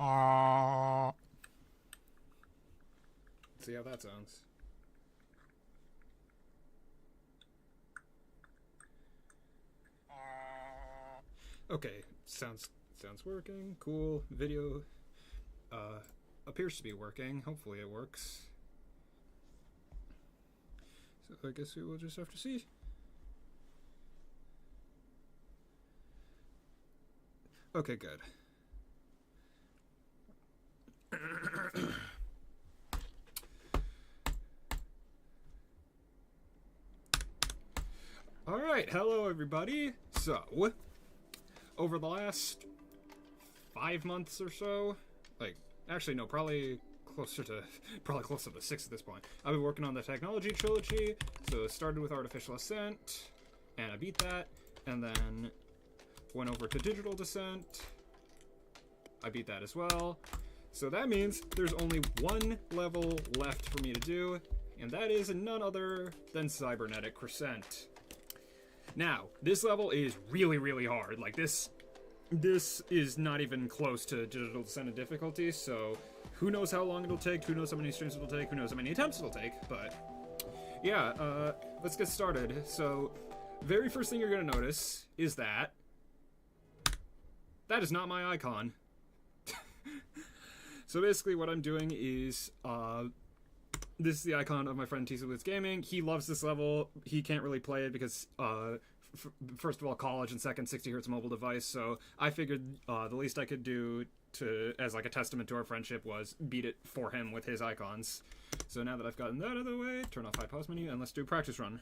Let's see how that sounds. Okay, sounds working. Cool. Video appears to be working. Hopefully it works. So I guess we will just have to see. Okay, good. Alright, hello everybody. So, over the last 5 months or so, like, actually no, probably closer to 6 at this point, I've been working on the technology trilogy. So it started with Artificial Ascent, and I beat that, and then went over to Digital Descent. I beat that as well. So that means there's only one level left for me to do, and that is none other than Cybernetic Crescent. Now, this level is really, really hard. Like, this is not even close to Digital Descent in difficulty, so who knows how long it'll take, who knows how many streams it'll take, who knows how many attempts it'll take, but yeah, let's get started. So, very first thing you're gonna notice is that is not my icon. So basically what I'm doing is, this is the icon of my friend TCBlitzGaming. He loves this level. He can't really play it because, first of all, college, and second, 60 hertz mobile device. So I figured the least I could do as like a testament to our friendship was beat it for him with his icons. So now that I've gotten that out of the way, turn off my pause menu and let's do practice run.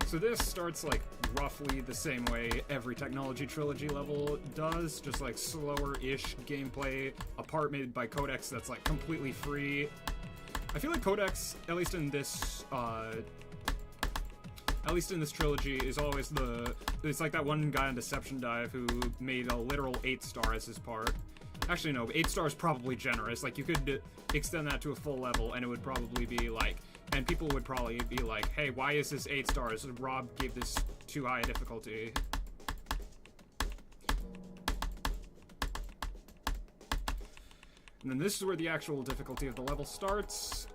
So this starts like roughly the same way every Technology Trilogy level does, just like slower-ish gameplay, a part made by Codex that's like completely free. I feel like Codex, at least in this trilogy, is always it's like that one guy on Deception Dive who made a literal 8-star as his part. Actually, no, 8 stars probably generous. Like, you could extend that to a full level, and it would probably be like, and people would probably be like, hey, why is this 8 stars? Rob gave this too high a difficulty. And then this is where the actual difficulty of the level starts,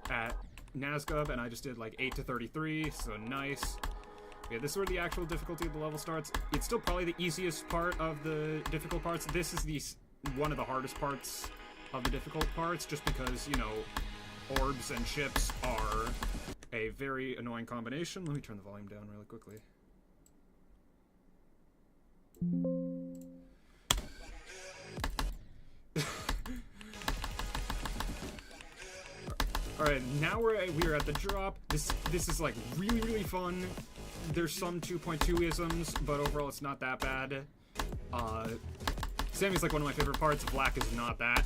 at Nazgub, and I just did like 8 to 33, so nice. Okay, this is where the actual difficulty of the level starts. It's still probably the easiest part of the difficult parts. This is one of the hardest parts of the difficult parts, just because, you know, orbs and ships are a very annoying combination. Let me turn the volume down really quickly. Alright, now we're at the drop. This is like really, really fun. There's some 2.2-isms, but overall it's not that bad. Sammy's like one of my favorite parts. Vlacc is not that.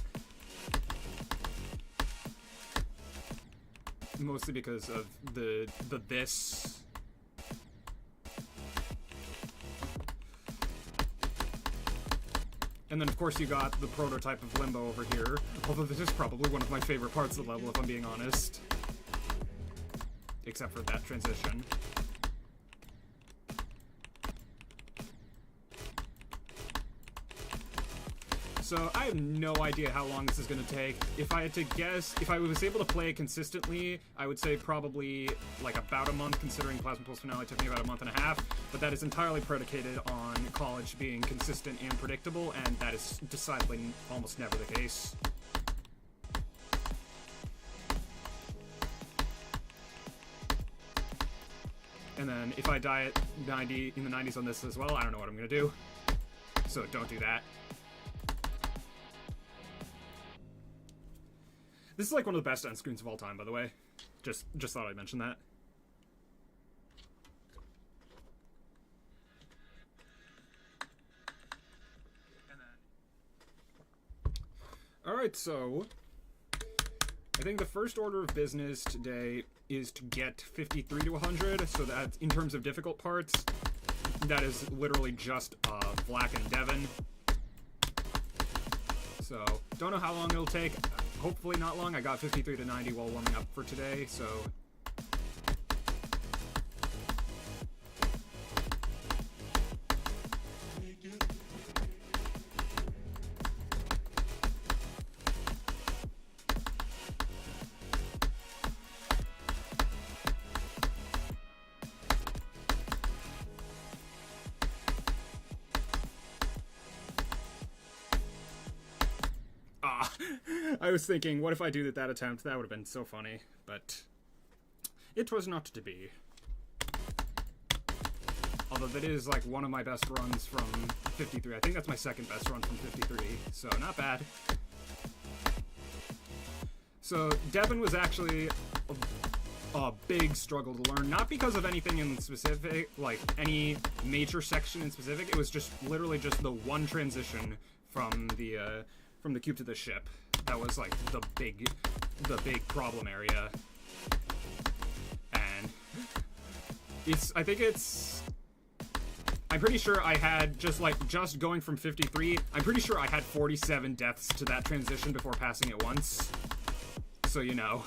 Mostly because of the this. And then, of course, you got the prototype of Limbo over here. Although this is probably one of my favorite parts of the level, if I'm being honest. Except for that transition. So, I have no idea how long this is going to take. If I had to guess, if I was able to play it consistently, I would say probably like about a month, considering Plasma Pulse Finale took me about a month and a half. But that is entirely predicated on college being consistent and predictable, and that is decidedly almost never the case. And then if I die at in the 90s on this as well, I don't know what I'm going to do. So don't do that. This is like one of the best end screens of all time, by the way. Just thought I'd mention that. Alright, so I think the first order of business today is to get 53 to 100, so that in terms of difficult parts, that is literally just Vlacc and Devon. So, don't know how long it'll take. Hopefully not long. I got 53 to 90 while warming up for today, so... I was thinking, what if I do that attempt? That would have been so funny, but it was not to be. Although that is like one of my best runs from 53. I think that's my second best run from 53, so not bad. So Devon was actually a big struggle to learn, not because of anything in specific, like any major section in specific. It was just literally just the one transition from the cube to the ship that was like the big problem area. And I'm pretty sure I had just going from 53, I'm pretty sure I had 47 deaths to that transition before passing it once. So you know.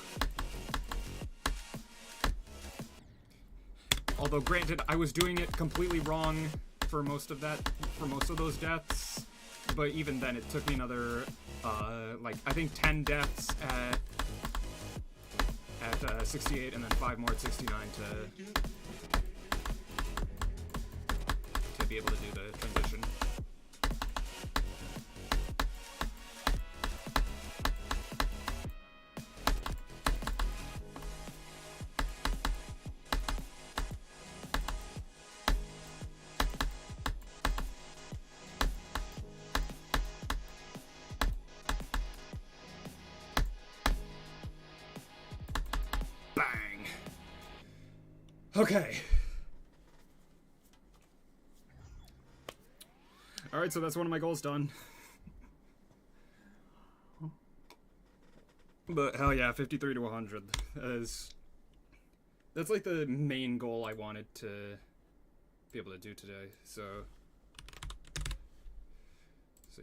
Although granted, I was doing it completely wrong for most of those deaths, but even then it took me another I think 10 deaths at 68 and then 5 more at 69 to be able to do the transition. Bang! Okay. Alright, so that's one of my goals done. But hell yeah, 53 to 100. That's like the main goal I wanted to be able to do today. So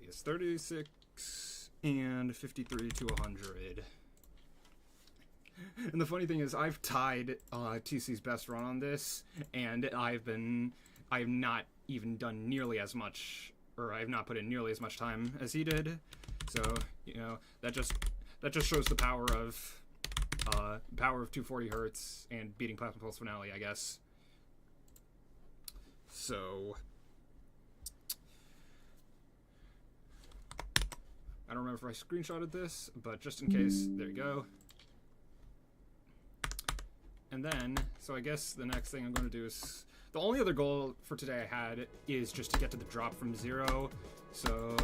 yes, 36 and 53 to 100. And the funny thing is, I've tied TC's best run on this, and I've not even done nearly as much, or I've not put in nearly as much time as he did. So, you know, that just shows the power of 240 hertz and beating Plasma Pulse Finale, I guess. So I don't remember if I screenshotted this, but just in case, there you go. And then, so I guess the next thing I'm going to do is, the only other goal for today I had is just to get to the drop from 0. So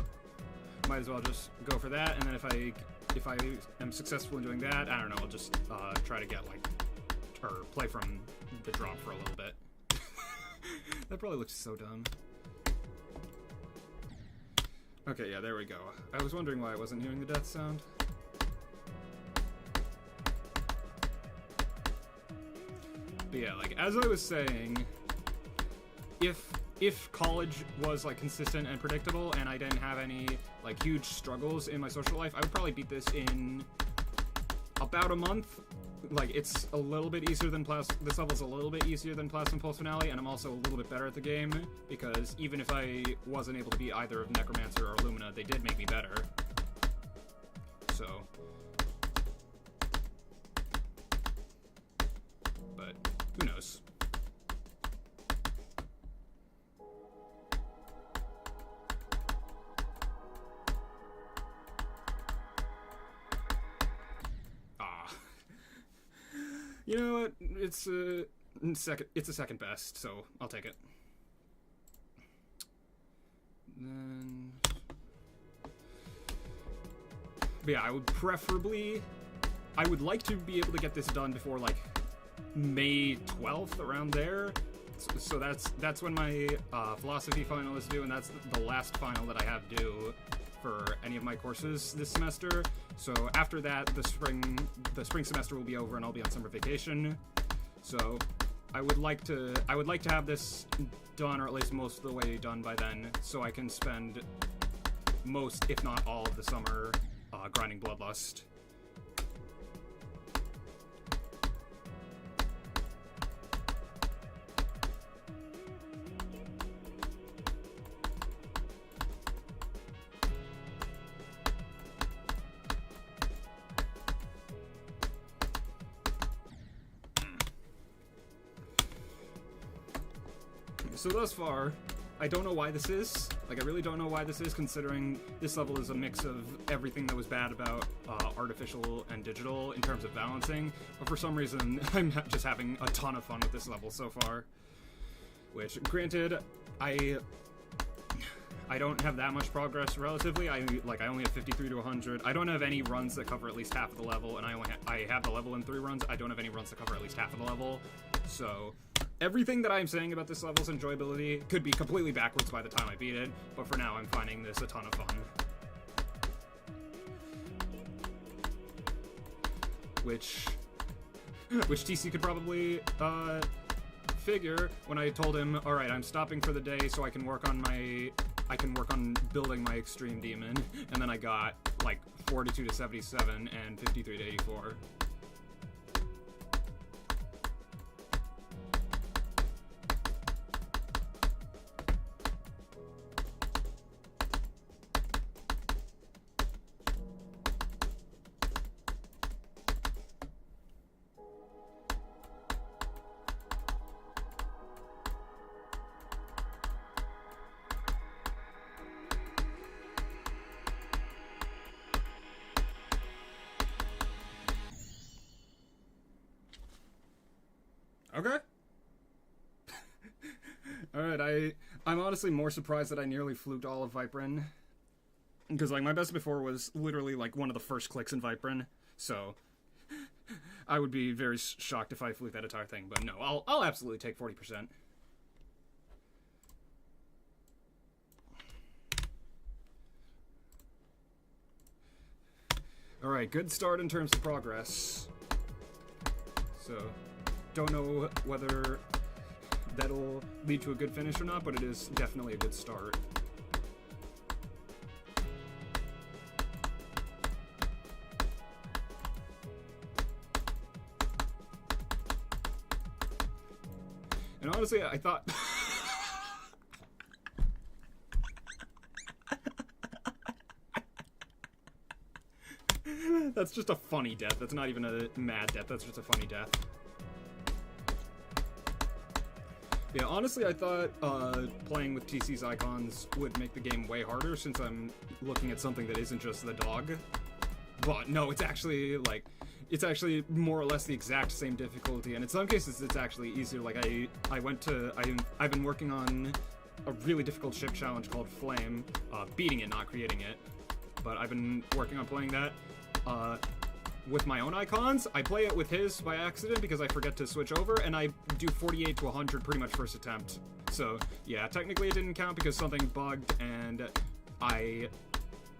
might as well just go for that. And then if I am successful in doing that, I don't know, I'll just try to get or play from the drop for a little bit. That probably looks so dumb. Okay, yeah, there we go. I was wondering why I wasn't hearing the death sound. But yeah, as I was saying, if college was consistent and predictable and I didn't have any huge struggles in my social life, I would probably beat this in about a month. It's a little bit easier than this level's a little bit easier than Plasma Pulse Finale, and I'm also a little bit better at the game, because even if I wasn't able to beat either of Necromancer or Illumina, they did make me better. So, but who knows? You know what? It's a second best, so I'll take it. Then, but yeah, I would like to be able to get this done before May 12th, around there. So that's when my philosophy final is due, and that's the last final that I have due for any of my courses this semester. So after that, the spring semester will be over and I'll be on summer vacation. So I would like to have this done, or at least most of the way done by then, so I can spend most, if not all, of the summer grinding Bloodlust. So thus far, I don't know why this is. Like, I really don't know why this is, considering this level is a mix of everything that was bad about artificial and digital in terms of balancing. But for some reason, I'm just having a ton of fun with this level so far. Which, granted, I don't have that much progress relatively. I only have 53 to 100. I don't have any runs that cover at least half of the level, and I have the level in 3 runs. I don't have any runs that cover at least half of the level. So everything that I'm saying about this level's enjoyability could be completely backwards by the time I beat it, but for now I'm finding this a ton of fun. Which TC could probably figure when I told him, all right, I'm stopping for the day so I can work on building my extreme demon, and then I got like 42 to 77 and 53 to 84. Okay. Alright, I'm honestly more surprised that I nearly fluked all of Viperin. Because, like, my best before was literally, like, one of the first clicks in Viperin. So, I would be very shocked if I fluked that entire thing. But no, I'll absolutely take 40%. Alright, good start in terms of progress. So, don't know whether that'll lead to a good finish or not, but it is definitely a good start. And honestly, I thought... That's just a funny death. That's not even a mad death. That's just a funny death. Yeah, honestly, I thought playing with TC's icons would make the game way harder since I'm looking at something that isn't just the dog. But no, it's actually, like, it's actually more or less the exact same difficulty, and in some cases it's actually easier. Like, I've been working on a really difficult ship challenge called Flame, beating it, not creating it. But I've been working on playing that with my own icons. I play it with his by accident because I forget to switch over, and I do 48 to 100 pretty much first attempt. So, yeah, technically it didn't count because something bugged, and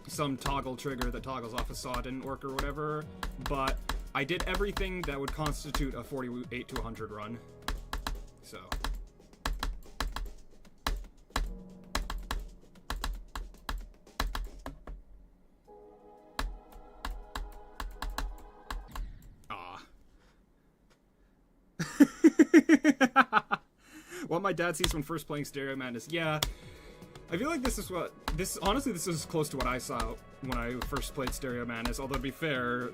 some toggle trigger that toggles off a saw didn't work or whatever, but I did everything that would constitute a 48 to 100 run. So... What my dad sees when first playing Stereo Madness. Yeah, I feel like this is close to what I saw when I first played Stereo Madness, although to be fair,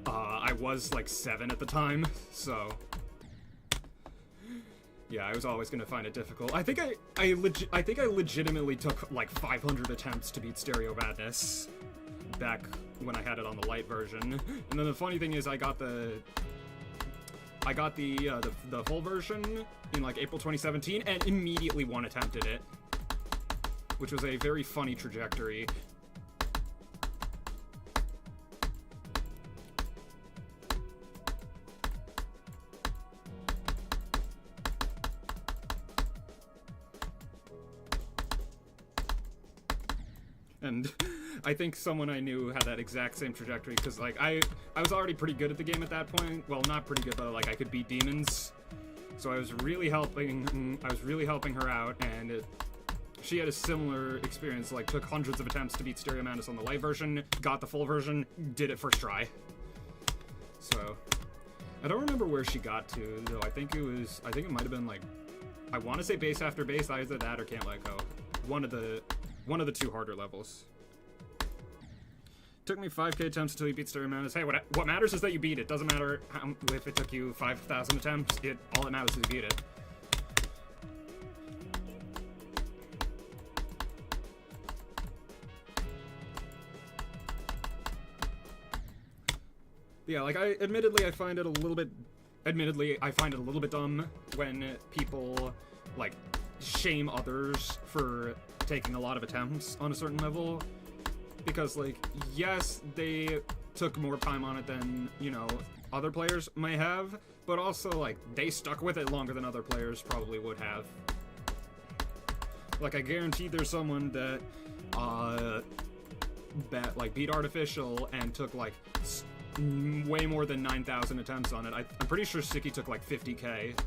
I was like 7 at the time, so... Yeah, I was always gonna find it difficult. I think I legitimately took like 500 attempts to beat Stereo Madness back when I had it on the light version. And then the funny thing is I got the full version in like April 2017 and immediately one attempted it, which was a very funny trajectory. And I think someone I knew had that exact same trajectory, because like I was already pretty good at the game at that point. Well, not pretty good, but like I could beat demons. So I was really helping her out, and she had a similar experience. Like, took hundreds of attempts to beat Stereo Madness on the light version, got the full version, did it first try. So I don't remember where she got to though. I think it might have been like, I want to say base after base, either that or Can't Let Go. One of the two harder levels. Took me 5k attempts until you beat Stereo Madness. Hey, what matters is that you beat it. Doesn't matter if it took you 5,000 attempts. All that matters is you beat it. Yeah, like, admittedly, I find it a little bit dumb when people, like, shame others for taking a lot of attempts on a certain level. Because, like, yes, they took more time on it than, you know, other players may have, but also, like, they stuck with it longer than other players probably would have. Like, I guarantee there's someone that, like, beat Artificial and took, like, way more than 9,000 attempts on it. I'm pretty sure Sicky took, like, 50k.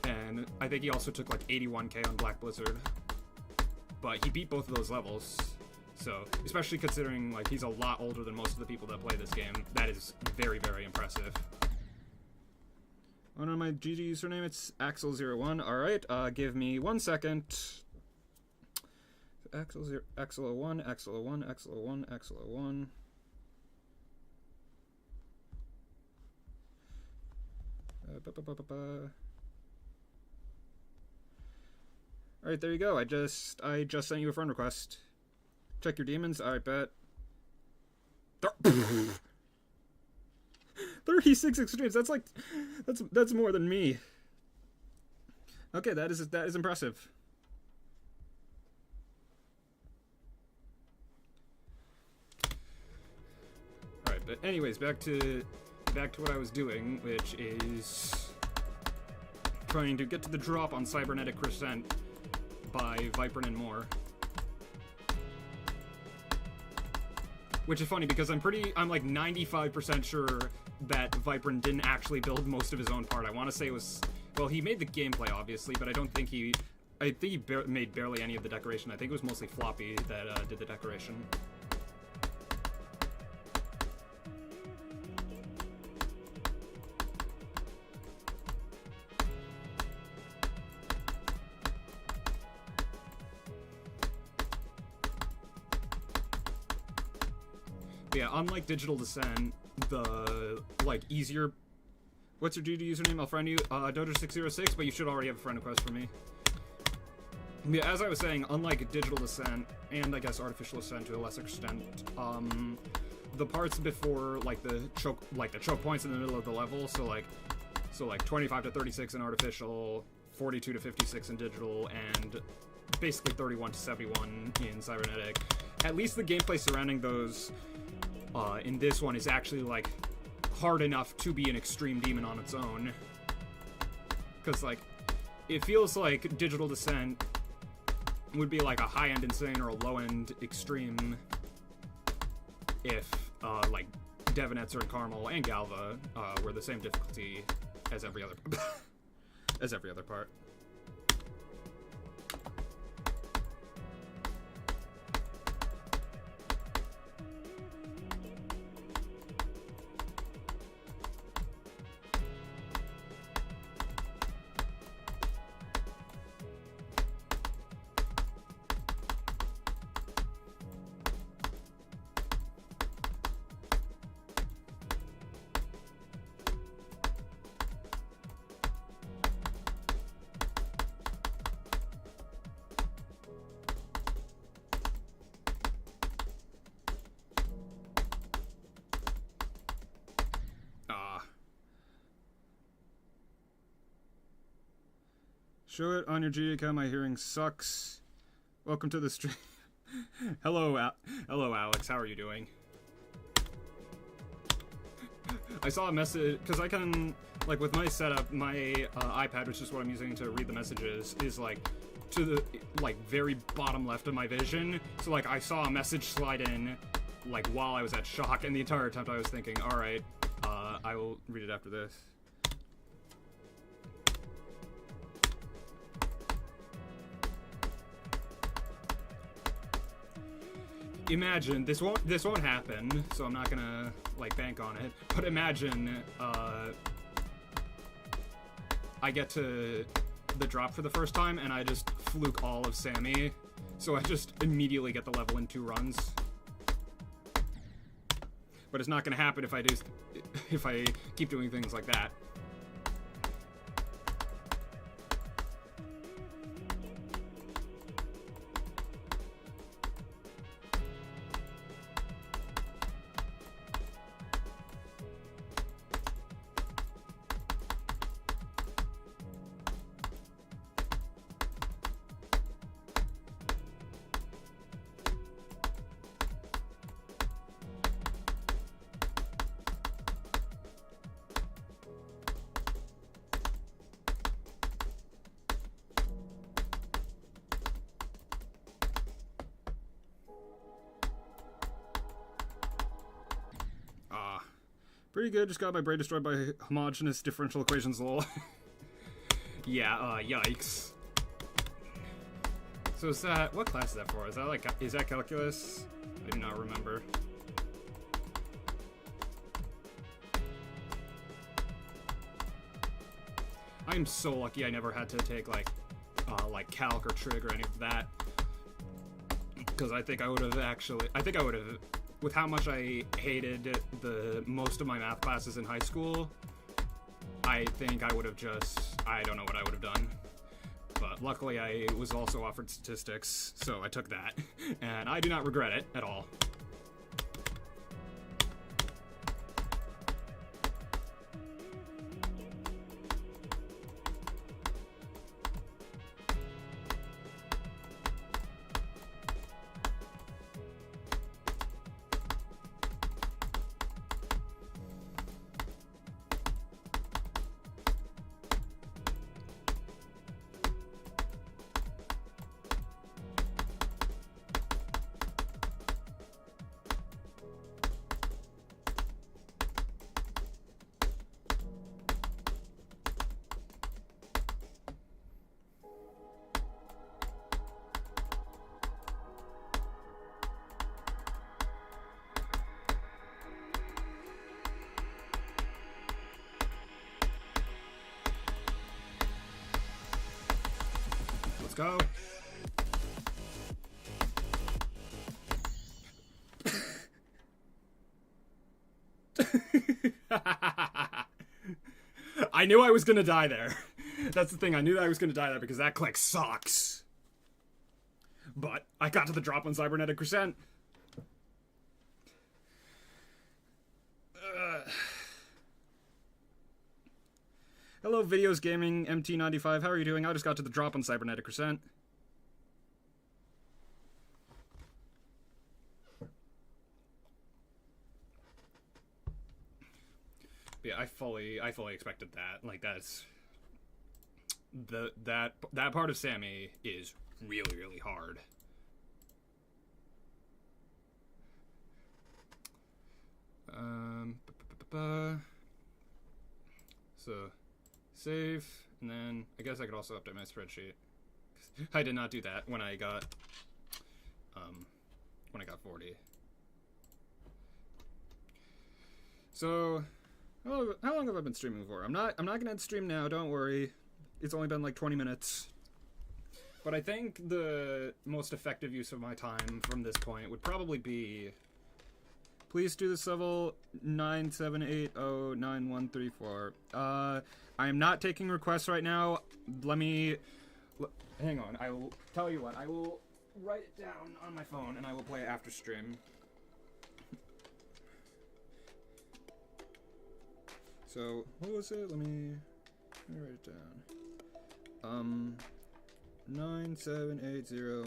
And I think he also took, like, 81k on Black Blizzard. But he beat both of those levels. So, especially considering, like, he's a lot older than most of the people that play this game. That is very, very impressive. On my GG username, it's Axel01. Alright, give me 1 second. Axel01, Axel01, Axel01, Axel01. Alright, there you go. I just sent you a friend request. Check your demons. I bet. 36 extremes. That's like, that's more than me. Okay, that is impressive. All right, but anyways, back to what I was doing, which is trying to get to the drop on Cybernetic Crescent by Viprin and more. Which is funny because I'm like 95% sure that Viprin didn't actually build most of his own part. I want to say it was, well, he made the gameplay obviously, but I think he made barely any of the decoration. I think it was mostly Floppy that did the decoration. Yeah, unlike Digital Descent, the, like, easier... What's your GD username? I'll friend you. Dojo606, but you should already have a friend request for me. Yeah, as I was saying, unlike Digital Descent, and I guess Artificial Ascent to a lesser extent, the parts before, like, the choke points in the middle of the level, so like 25 to 36 in Artificial, 42 to 56 in Digital, and basically 31 to 71 in Cybernetic. At least the gameplay surrounding those... in this one is actually, like, hard enough to be an extreme demon on its own. Because, like, it feels like Digital Descent would be, like, a high-end insane or a low-end extreme if, like, Devinetzer and Carmel and Galva were the same difficulty as every other part. Show it on your G account. My hearing sucks. Welcome to the stream. Hello, Alex. How are you doing? I saw a message because I can, like, with my setup, my iPad, which is what I'm using to read the messages, is like to the very bottom left of my vision. So like I saw a message slide in like while I was at shock, and the entire attempt I was thinking, all right, I will read it after this. Imagine this won't happen, so I'm not gonna like bank on it. But imagine I get to the drop for the first time and I just fluke all of Sammy, so I just immediately get the level in 2 runs. But it's not gonna happen if I keep doing things like that. Pretty good, just got my brain destroyed by homogeneous differential equations, lol. Yeah, yikes. So is that, what class is that for? Is that like, is that calculus? I do not remember. I'm so lucky I never had to take like calc or trig or any of that. Because I think I would have with how much I hated most of my math classes in high school, I think I would have I don't know what I would have done. But luckily I was also offered statistics, so I took that. And I do not regret it at all. Let's go. I knew I was gonna die there. That's the thing, I knew that I was gonna die there because that click sucks. But I got to the drop on Cybernetic Crescent. Hello, Videos Gaming MT95. How are you doing? I just got to the drop on Cybernetic Crescent. Yeah, I fully expected that. Like that's that part of Sammy is really, really hard. So save, and then I guess I could also update my spreadsheet. I did not do that when I got 40. So how long have I been streaming for? I'm not gonna end stream now, don't worry. It's only been like 20 minutes. But I think the most effective use of my time from this point would probably be, please do this level 97809134. I am not taking requests right now. Hang on, I will tell you what, I will write it down on my phone and I will play it after stream. So, what was it? Let me write it down. 97809134.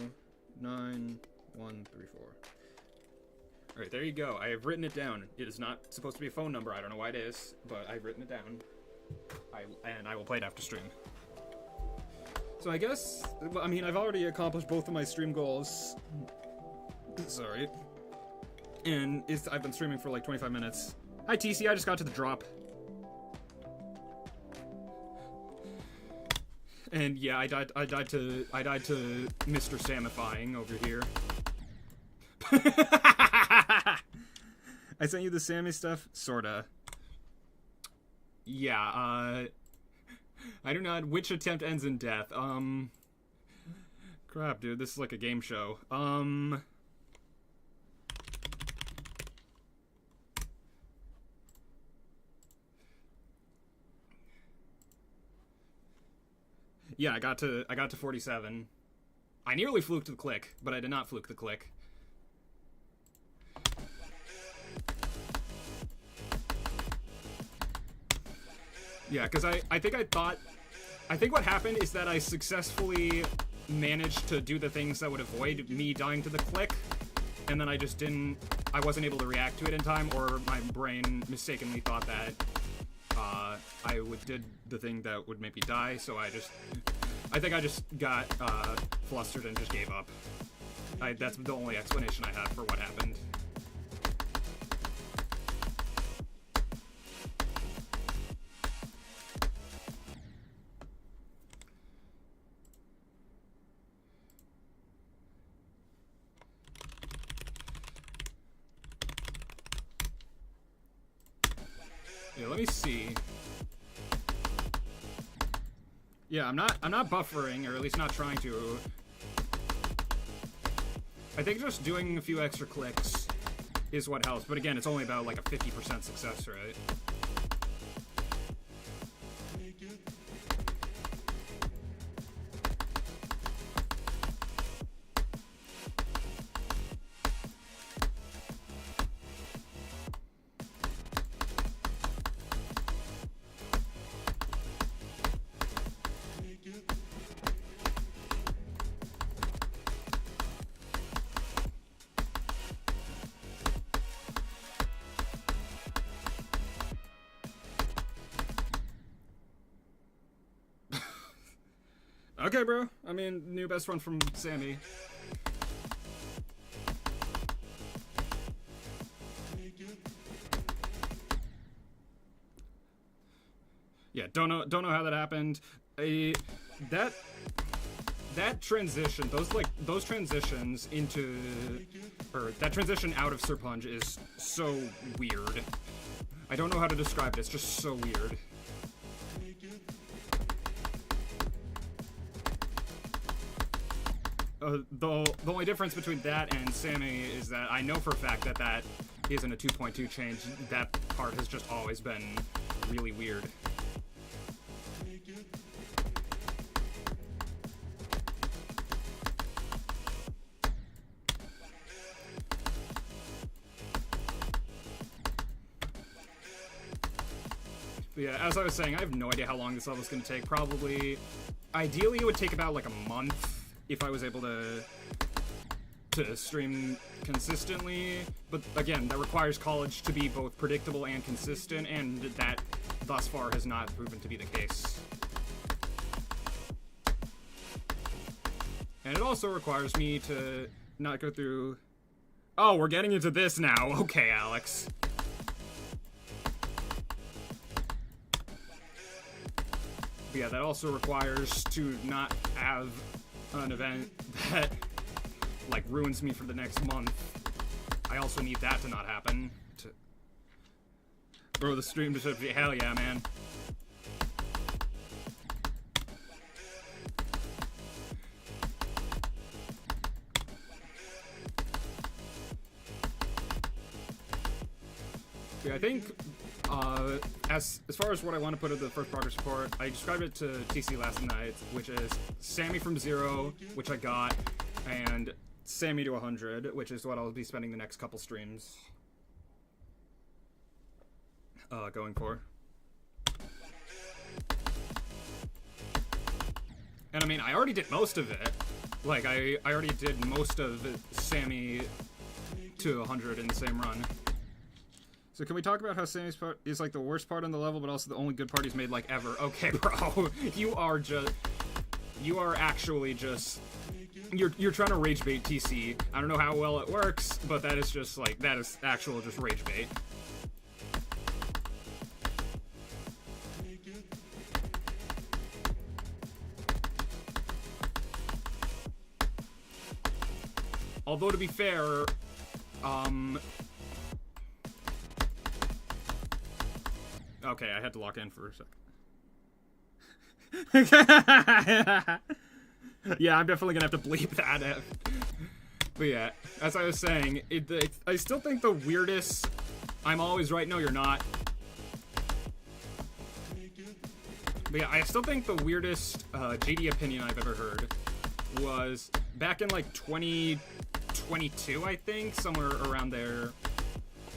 Alright, there you go. I have written it down. It is not supposed to be a phone number. I don't know why it is, but I've written it down. And I will play it after stream. So I guess, I mean, I've already accomplished both of my stream goals. Sorry. And I've been streaming for like 25 minutes. Hi TC, I just got to the drop. And yeah, I died to Mr. Samifying over here. I sent you the Sammy stuff? Sorta. Yeah, I do not. Which attempt ends in death? Crap, dude, this is like a game show. Yeah, I got to 47. I nearly fluked the click, but I did not fluke the click. Yeah, because I think what happened is that I successfully managed to do the things that would avoid me dying to the click, and then I wasn't able to react to it in time, or my brain mistakenly thought that I did the thing that would make me die, so I think I just got flustered and just gave up. That's the only explanation I have for what happened. Yeah, let me see. Yeah, I'm not buffering, or at least not trying to. I think just doing a few extra clicks is what helps, but again, it's only about like a 50% success rate. Okay, bro. I mean, new best friend from Sammy. Yeah, don't know how that happened. That transition, those transitions into, or that transition out of Serpunge is so weird. I don't know how to describe it. It's just so weird. The only difference between that and Sammy is that I know for a fact that that isn't a 2.2 change. That part has just always been really weird. But yeah, as I was saying, I have no idea how long this level's gonna take. Probably, ideally it would take about like a month if I was able to stream consistently, but again, that requires college to be both predictable and consistent, and that thus far has not proven to be the case. And it also requires me to not go through... Oh, we're getting into this now. Okay, Alex. But yeah, that also requires to not have an event that, like, ruins me for the next month. I also need that to not happen. Bro, the stream just... Hell yeah, man. Yeah, I think, as far as what I want to put in the first progress report, I described it to TC last night, which is Sammy from 0, which I got, and Sammy to 100, which is what I'll be spending the next couple streams going for. And I mean, I already did most of it. Like, I already did most of Sammy to 100 in the same run. So can we talk about how Sammy's part is like the worst part on the level, but also the only good part he's made like ever? Okay, bro, you are actually just, you're trying to rage bait TC. I don't know how well it works, but that is just like, that is actual just rage bait. Although to be fair, okay, I had to lock in for a second. Yeah, I'm definitely gonna have to bleep that out. But yeah, as I was saying, I still think the weirdest... I'm always right, no you're not. But yeah, I still think the weirdest JD opinion I've ever heard was back in like 2022, I think, somewhere around there.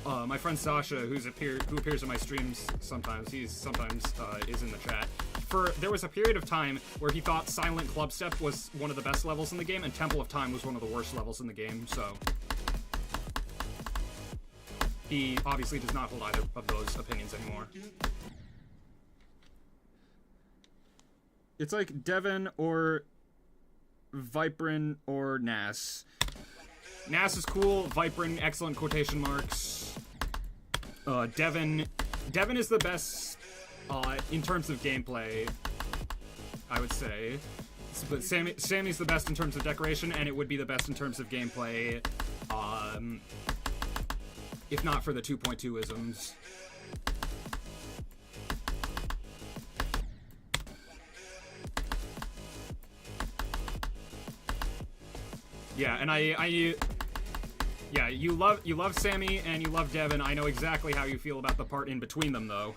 My friend Sasha, who appears in my streams sometimes, sometimes is in the chat. There was a period of time where he thought Silent Clubstep was one of the best levels in the game, and Temple of Time was one of the worst levels in the game, so... He obviously does not hold either of those opinions anymore. It's like Devin or Viprin or Nas. Nas is cool, Viprin, excellent quotation marks. Devin is the best in terms of gameplay, I would say. But Sammy's the best in terms of decoration, and it would be the best in terms of gameplay, if not for the 2.2 isms. Yeah, and yeah, you love Sammy and you love Devin. I know exactly how you feel about the part in between them, though.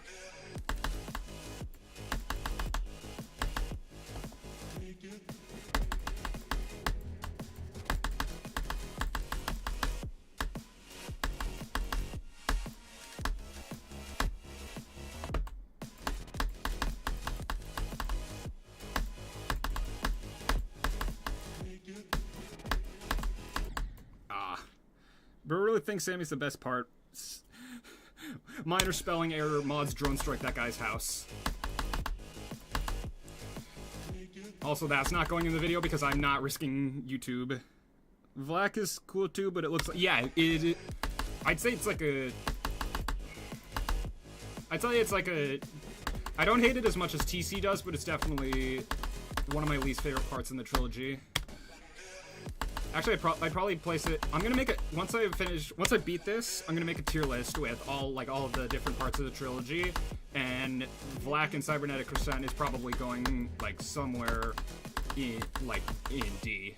But I really think Sammy's the best part. Minor spelling error, mods drone strike that guy's house. Also, that's not going in the video because I'm not risking YouTube. Vlacc is cool too, but it looks like... Yeah, I'd say it's like a... I'd tell you it's like a... I don't hate it as much as TC does, but it's definitely one of my least favorite parts in the trilogy. Actually, I'd probably place it... I'm gonna make it... Once I beat this, I'm gonna make a tier list with all of the different parts of the trilogy, and Vlacc and Cybernetic Crescent is probably going, like, somewhere in D.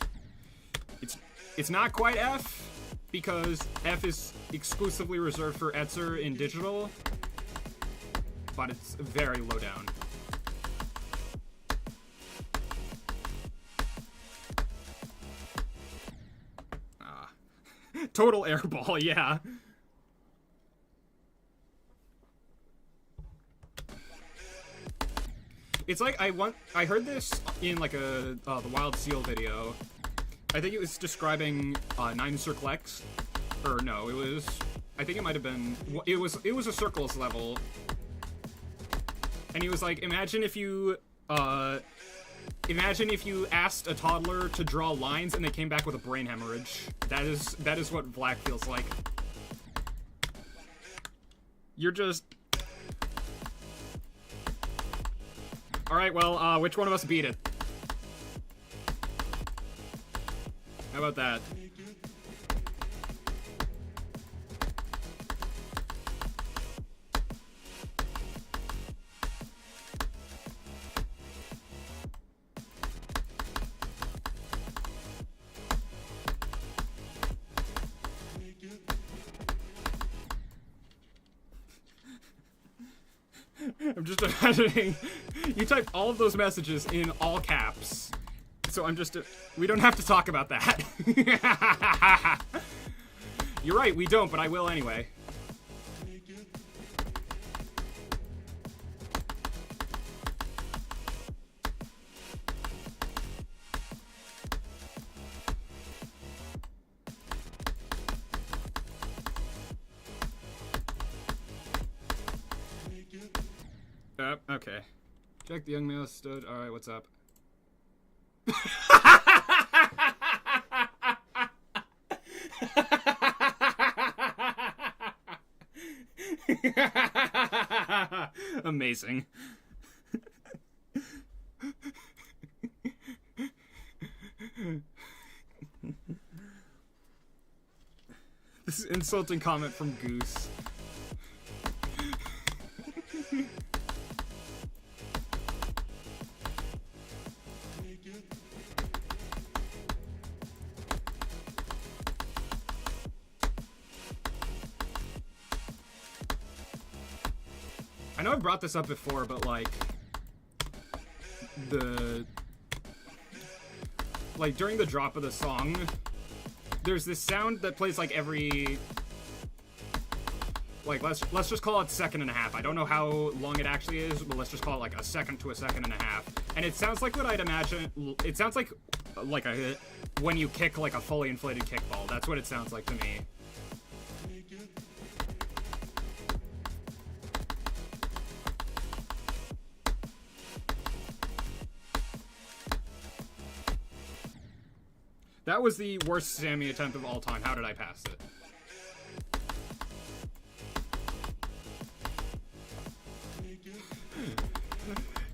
It's not quite F, because F is exclusively reserved for Etzer in digital, but it's very low down. Total airball, yeah. It's like I heard this in like the Wild Seal video. I think it was describing 9 Circle X, or no, it was. I think it might have been. It was a circles level, and he was like, imagine if you asked a toddler to draw lines and they came back with a brain hemorrhage. That is what Vlacc feels like. You're just... Alright, well, which one of us beat it? How about that? I'm just imagining you typed all of those messages in all caps. So I'm just... we don't have to talk about that. You're right, we don't, but I will anyway. Okay. Check the young male stood. Alright, what's up? Amazing. This is insulting comment from Goose. I know I've brought this up before, but like during the drop of the song, there's this sound that plays like every, like, let's just call it second and a half. I don't know how long it actually is, but let's just call it like a second to a second and a half. And it sounds like what I'd imagine. It sounds like a when you kick like a fully inflated kickball. That's what it sounds like to me. That was the worst Sammy attempt of all time. How did I pass it?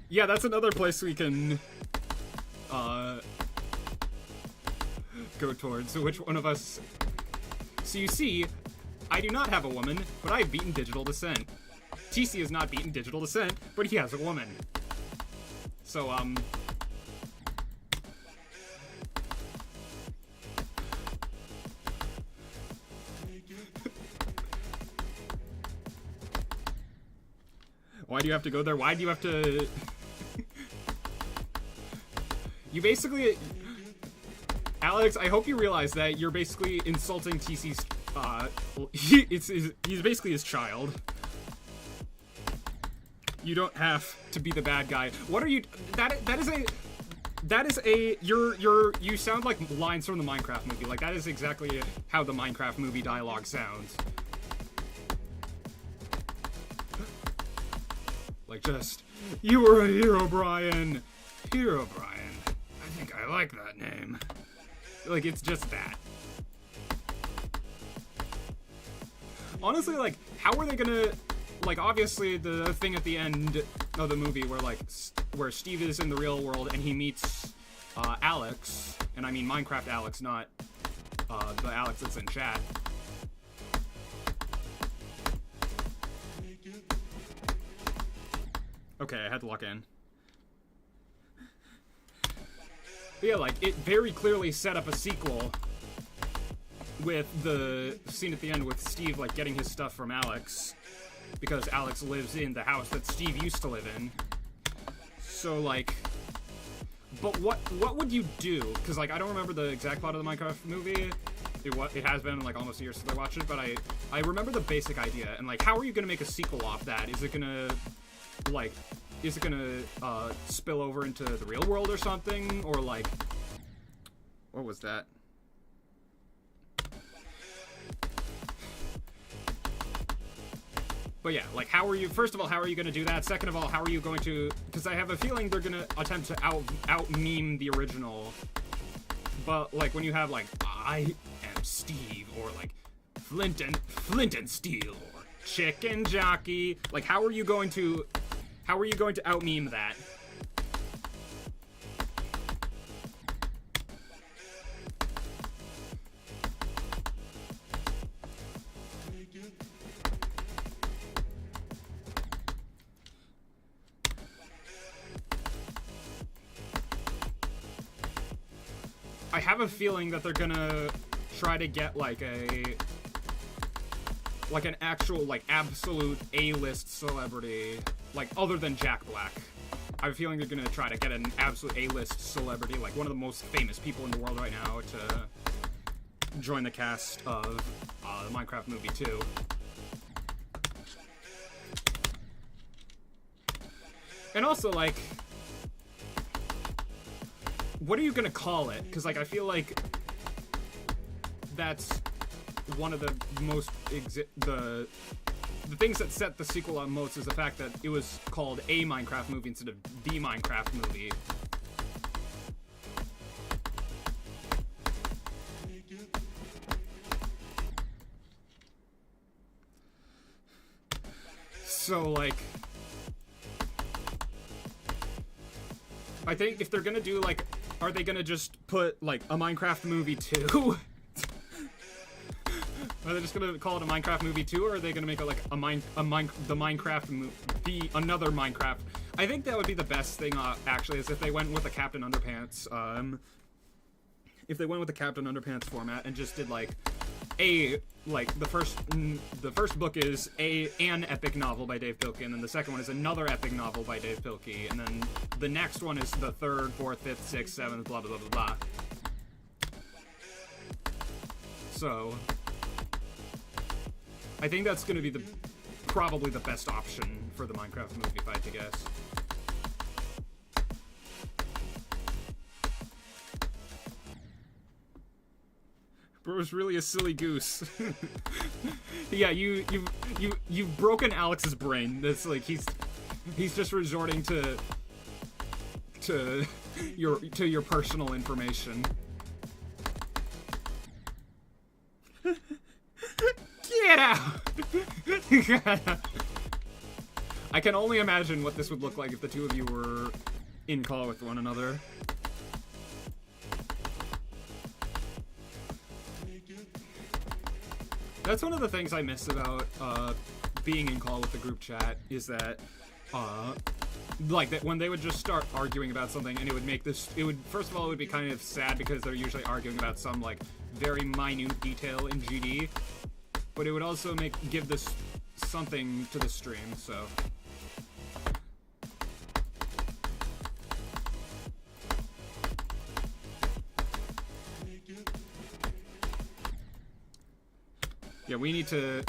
Yeah, that's another place we can go towards. So which one of us... So you see, I do not have a woman, but I've beaten Digital Descent. TC has not beaten Digital Descent, but he has a woman. So, Why do you have to go there? Why do you have to... You basically... Alex, I hope you realize that you're basically insulting TC's... he's basically his child. You don't have to be the bad guy. What are you... That is a... You sound like lines from the Minecraft movie. Like, that is exactly how the Minecraft movie dialogue sounds. Like, just... You were a hero, Brian. Hero, Brian. I think I like that name. Like, it's just that. Honestly, like, how are they gonna... Like, obviously, the thing at the end of the movie where, like, where Steve is in the real world and he meets Alex, and I mean Minecraft Alex, not the Alex that's in chat. Okay, I had to lock in. But yeah, like, it very clearly set up a sequel with the scene at the end with Steve, like, getting his stuff from Alex. Because Alex lives in the house that Steve used to live in. So, like... But what would you do? Because, like, I don't remember the exact plot of the Minecraft movie. It has been, like, almost a year since I watched it, but I remember the basic idea. And, like, how are you gonna make a sequel off that? Is it gonna, like... Is it gonna, spill over into the real world or something? Or, like... What was that? But yeah, like, how are you... First of all, how are you gonna do that? Second of all, how are you going to... Because I have a feeling they're gonna attempt to out-meme the original. But, like, when you have, like, I am Steve, or, like, Flint and Steel, or Chicken Jockey, like, how are you going to out-meme that? I have a feeling that they're gonna try to get, like, an actual, like, absolute A-list celebrity, like, other than Jack Black. I have a feeling they're gonna try to get an absolute A-list celebrity, like one of the most famous people in the world right now, to join the cast of the Minecraft movie 2. And also, like... What are you gonna call it? Because, like, I feel like that's one of the most the things that set the sequel on most is the fact that it was called a Minecraft movie instead of the Minecraft movie. So, like... I think if they're gonna do, like... Are they gonna just put, like, a Minecraft movie 2? Are they just gonna call it a Minecraft movie 2, or are they gonna make it, like, the Minecraft movie, another Minecraft? I think that would be the best thing, actually, is if they went with the Captain Underpants, if they went with the Captain Underpants format and just did, like, the first book is an epic novel by Dave Pilkey, and the second one is another epic novel by Dave Pilkey, and then the next one is the third, fourth, fifth, sixth, seventh, blah, blah, blah, blah, blah. So, I think that's gonna be probably the best option for the Minecraft movie, if I had to guess. Bro's really a silly goose. Yeah, you've broken Alex's brain. That's like he's just resorting to your personal information. Get out! I can only imagine what this would look like if the two of you were in call with one another. That's one of the things I miss about being in call with the group chat, is that like that when they would just start arguing about something, and it would make this, first of all, it would be kind of sad because they're usually arguing about some like very minute detail in GD, but it would also give this something to the stream. So Yeah, we need to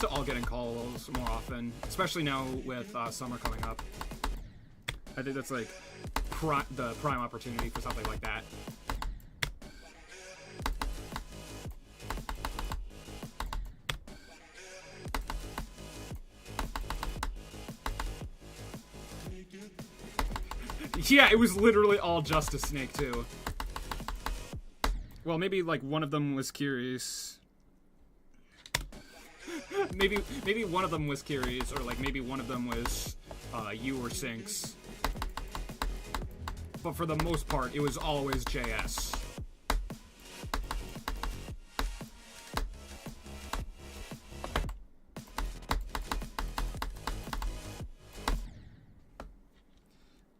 all get in calls more often, especially now with summer coming up. I think that's like the prime opportunity for something like that. Yeah, it was literally all just a snake too. Well, maybe like one of them was curious. maybe one of them was curious, or like maybe one of them was you or Sinks. But for the most part, it was always JS.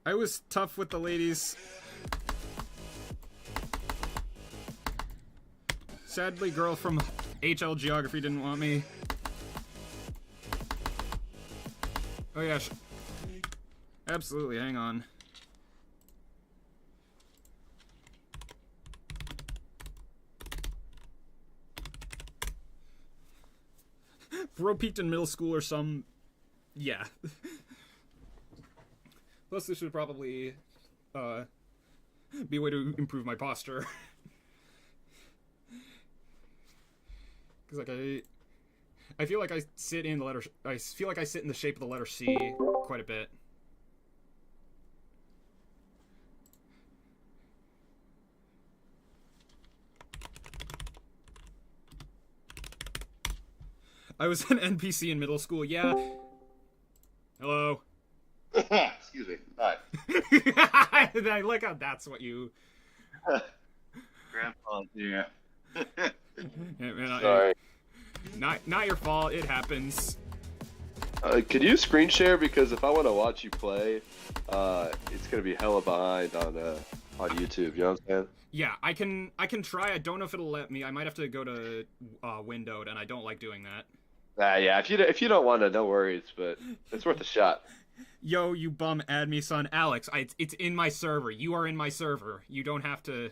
I was tough with the ladies. Sadly, girl from HL Geography didn't want me. Oh yeah, absolutely, hang on. Bro peaked in middle school or some... Yeah. Plus, this should probably be a way to improve my posture. Because like I feel like I sit in the letter. I feel like I sit in the shape of the letter C quite a bit. I was an NPC in middle school. Yeah. Hello. Excuse me. Hi. I like how that's what you... Grandpa's here. Yeah, man, Sorry. Not your fault. It happens. Could you screen share? Because if I want to watch you play, it's gonna be hella behind on YouTube. You know what I'm saying? Yeah, I can try. I don't know if it'll let me. I might have to go to windowed, and I don't like doing that. Yeah. If you don't want to, no worries. But it's worth a shot. Yo, you bum, add me, son. Alex, it's in my server. You are in my server. You don't have to...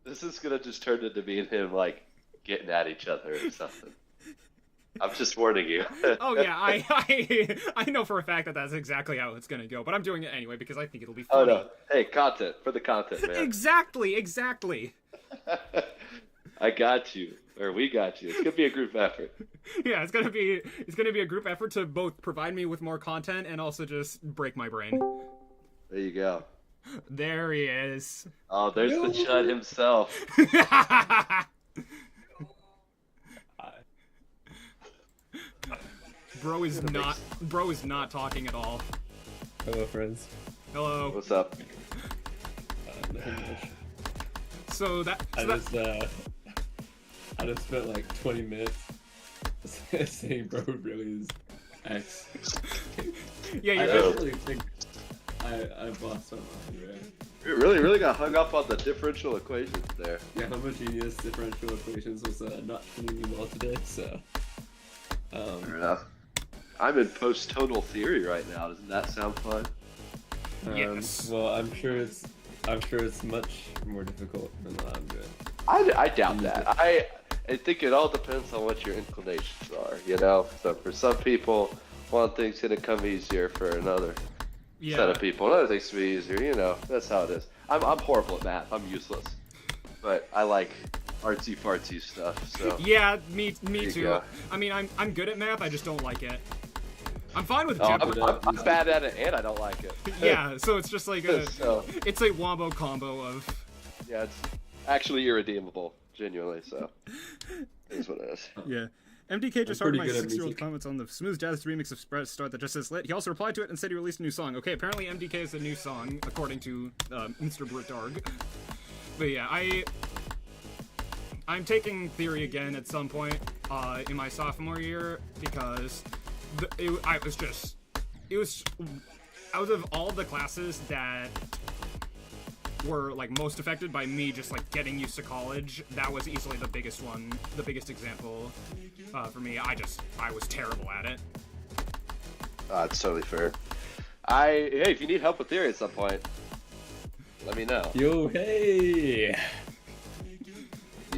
This is gonna just turn into me and him, like, getting at each other or something. I'm just warning you. Oh, yeah, I know for a fact that that's exactly how it's gonna go, but I'm doing it anyway because I think it'll be funny. Oh, no. Hey, content. For the content, man. Exactly. I got you. Or we got you. It's gonna be a group effort. Yeah, it's gonna be a group effort to both provide me with more content and also just break my brain. There you go. There he is. Oh, there's the Chud himself. Bro is not talking at all. Hello, friends. Hello. What's up? Nothing much. So I just spent like 20 minutes saying bro really is X. Yeah, I you're really think I've lost my mind, man. You really got hung up on the differential equations there. Yeah, homogeneous differential equations was not treating me well today, so... Fair enough. I'm in post-tonal theory right now. Doesn't that sound fun? Yes. Well, I'm sure it's much more difficult than what I'm doing. I doubt that. I think it all depends on what your inclinations are, you know? So for some people, one thing's going to come easier for another set of people. Another thing's going to be easier, you know? That's how it is. I'm horrible at math. I'm useless. But I like artsy-fartsy stuff, so... Yeah, me too. Go. I mean, I'm good at math, I just don't like it. I'm fine with I'm Jeopardy. bad at it, and I don't like it. Yeah, so it's just like So- it's a wombo combo of... Yeah, it's actually irredeemable, genuinely, so... It is what it is. Yeah. MDK just I'm heard pretty my good at 6-year-old music. comments on the Smooth Jazz remix of Spread Start that just says lit. He also replied to it and said he released a new song. Okay, apparently MDK is a new song, according to Mr. Britarg. But yeah, I'm taking theory again at some point in my sophomore year because out of all the classes that were like most affected by me just like getting used to college, that was easily the biggest one, the biggest example for me. I was terrible at it. It's totally fair. Hey, if you need help with theory at some point, let me know. Yo, hey!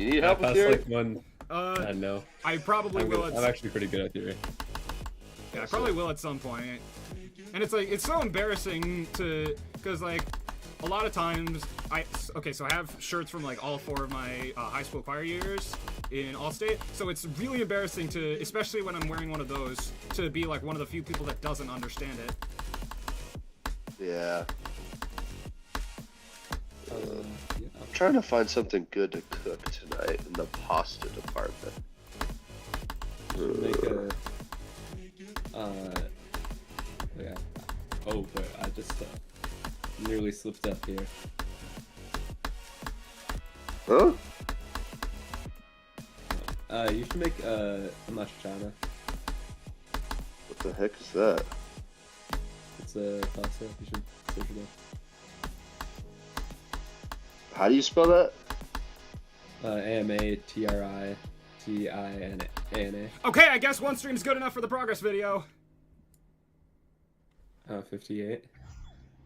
You need help with That's theory? like one. No. I probably will. I'm actually pretty good at theory. Yeah, I probably will at some point. And it's like, it's so embarrassing to, because like, a lot of times, so I have shirts from like all 4 of my high school choir years in Allstate, so it's really embarrassing to, especially when I'm wearing one of those, to be like one of the few people that doesn't understand it. Yeah. I'm trying to find something good to cook tonight in the pasta department. Make a. Yeah. Oh, but I just nearly slipped up here. Huh? You should make a matriciana. What the heck is that? It's a pasta. You should search it up. How do you spell that? AMATRITINANA. Okay, I guess one stream's good enough for the progress video. 58.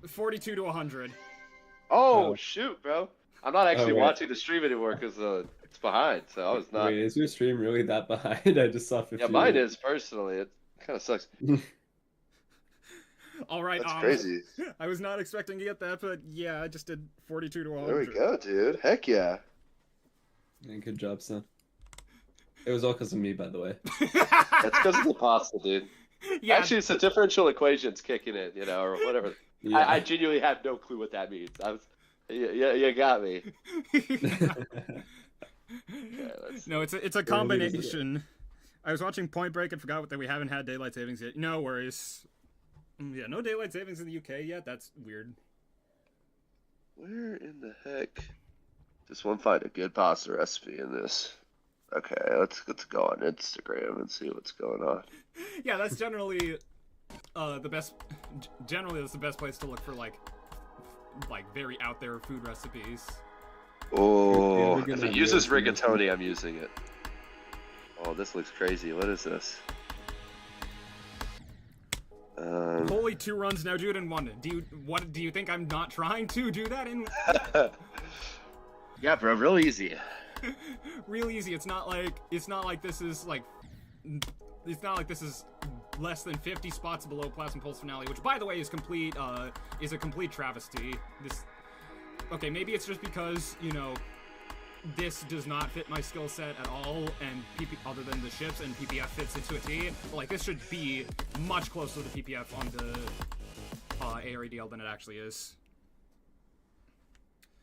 42 to 100. Oh, shoot, bro. I'm not actually wait. watching the stream anymore because it's behind, so I was not. Wait, is your stream really that behind? I just saw 58. Yeah, mine is, personally. It kind of sucks. All right, That's crazy. I was not expecting to get that, but yeah, I just did 42 to 100. There we go, dude. Heck yeah. Yeah, good job, son. It was all because of me, by the way. That's because of the pasta, dude. Yeah. Actually, it's the differential equations kicking in, you know, or whatever. Yeah. I genuinely have no clue what that means. You got me. Okay, No, it's a combination. I was watching Point Break and forgot that we haven't had daylight savings yet. No worries. Yeah, no daylight savings in the UK yet. That's weird. Where in the heck? Just want to find a good pasta recipe in this. Okay, let's go on Instagram and see what's going on. Yeah, that's generally the best. Generally, that's the best place to look for like very out there food recipes. Oh, if it uses rigatoni, I'm using it. Oh, this looks crazy. What is this? Holy 2 runs now, do it in 1. Do you think I'm not trying to do that in? Yeah, bro, real easy. Real easy. It's not like this is like. It's not like this is less than 50 spots below Plasma Pulse Finale, which, by the way, is a complete travesty. Okay, maybe it's just because, you know, this does not fit my skill set at all, and other than the ships, and PPF fits into a T. But, like, this should be much closer to PPF on the AREDL than it actually is.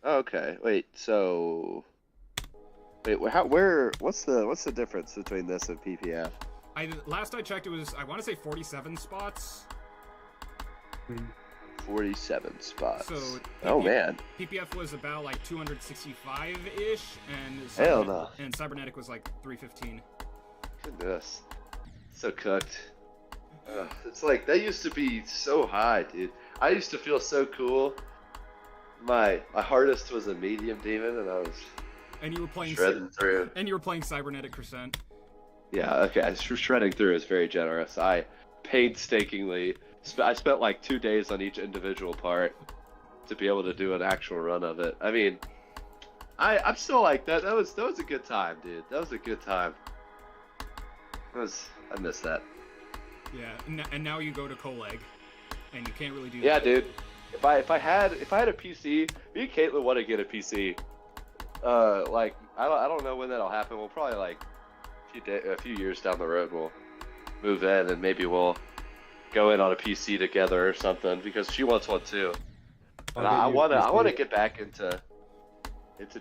Okay, wait. So, what's the difference between this and PPF? Last I checked, it was, I want to say 47 spots. 47 spots. So oh man, PPF was about like 265-ish, and hell no. And Cybernetic was like 315. Goodness, so cooked. It's like that used to be so high, dude. I used to feel so cool. My hardest was a medium demon, and I was. And you were playing shredding through. And you were playing Cybernetic Crescent. Yeah, okay. Shredding through is very generous. I painstakingly. I spent like 2 days on each individual part to be able to do an actual run of it. I mean, I'm still like that. That was a good time, dude. That was a good time. I miss that. Yeah, and now you go to Coleg, and you can't really do that. Yeah, dude. If I had a PC, me and Caitlin want to get a PC. Like I don't know when that'll happen. We'll probably like a few years down the road we'll move in, and maybe we'll go in on a PC together or something, because she wants one too. And I wanna get back into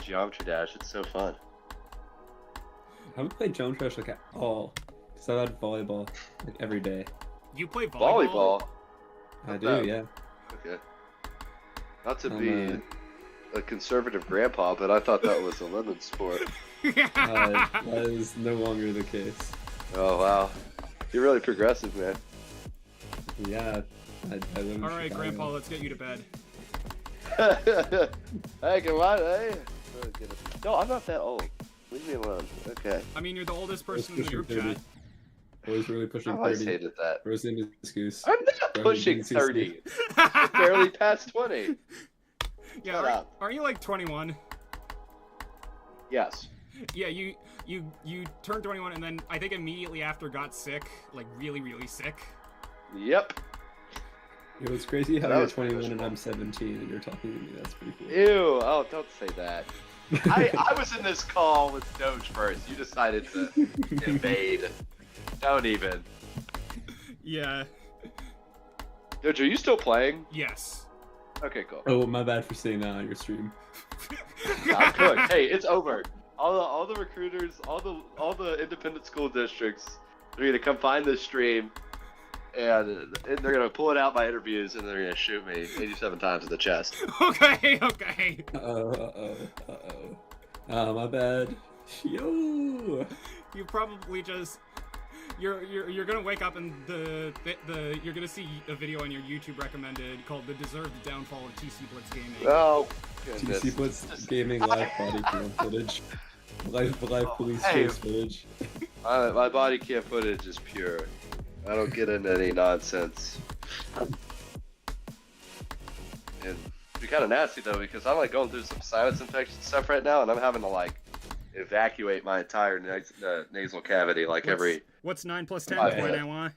Geometry Dash. It's so fun. I haven't played Geometry Dash like at all, because I had volleyball like every day. You play volleyball? I do, yeah. Okay. Not to be a conservative grandpa, but I thought that was a lemon sport. That is no longer the case. Oh wow, you're really progressive, man. Yeah. I live in Alright, Chicago. Grandpa, let's get you to bed. Hey, come on, hey. No, I'm not that old. Leave me alone. Okay. I mean, you're the oldest person in the group chat. I was really pushing I always 30. hated that. Rose in his goose. I'm not pushing 30. I'm barely past 20. Yeah, aren't you like 21? Yes. Yeah, you turned 21, and then I think immediately after got sick, like really, really sick. Yep. It was crazy how That you're was pretty 21 and cool. I'm 17 and you're talking to me. That's pretty cool. Ew! Oh, don't say that. I was in this call with Doge first. You decided to invade. Don't even. Yeah. Doge, are you still playing? Yes. Okay, cool. Oh, my bad for saying that on your stream. I'm cooked. Hey, it's over. All the recruiters, all the independent school districts, they're gonna come find this stream, and they're gonna pull it out my interviews, and they're gonna shoot me 87 times in the chest. Okay. My bad. Yo. You probably just you're gonna wake up and you're gonna see a video on your YouTube recommended called "The Deserved Downfall of TCBlitzGaming." Oh goodness. TCBlitzGaming live body cam footage. Live police Hey. chase footage. My body cam footage is pure. I don't get into any nonsense. And it'd be kind of nasty though, because I'm like going through some sinus infection stuff right now, and I'm having to like evacuate my entire nasal cavity like every. What's 9 plus 10? Okay. Point I want.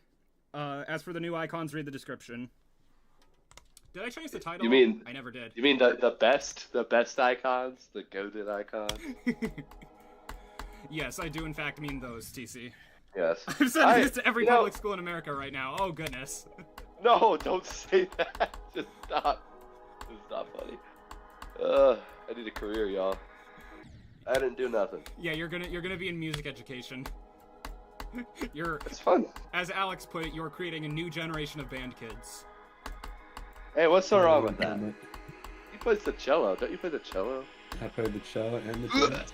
As for the new icons, read the description. Did I change the title? You mean- I never did. You mean the best icons, the goated icons? Yes, I do in fact mean those, TC. Yes. I'm sending this to every you know- public school in America right now. Oh goodness. No, don't say that. Just stop. It's not funny. I need a career, y'all. I didn't do nothing. Yeah, you're gonna be in music education. It's fun. As Alex put it, you're creating a new generation of band kids. Hey, what's so wrong with that? He plays the cello. Don't you play the cello? I played the cello and the drums.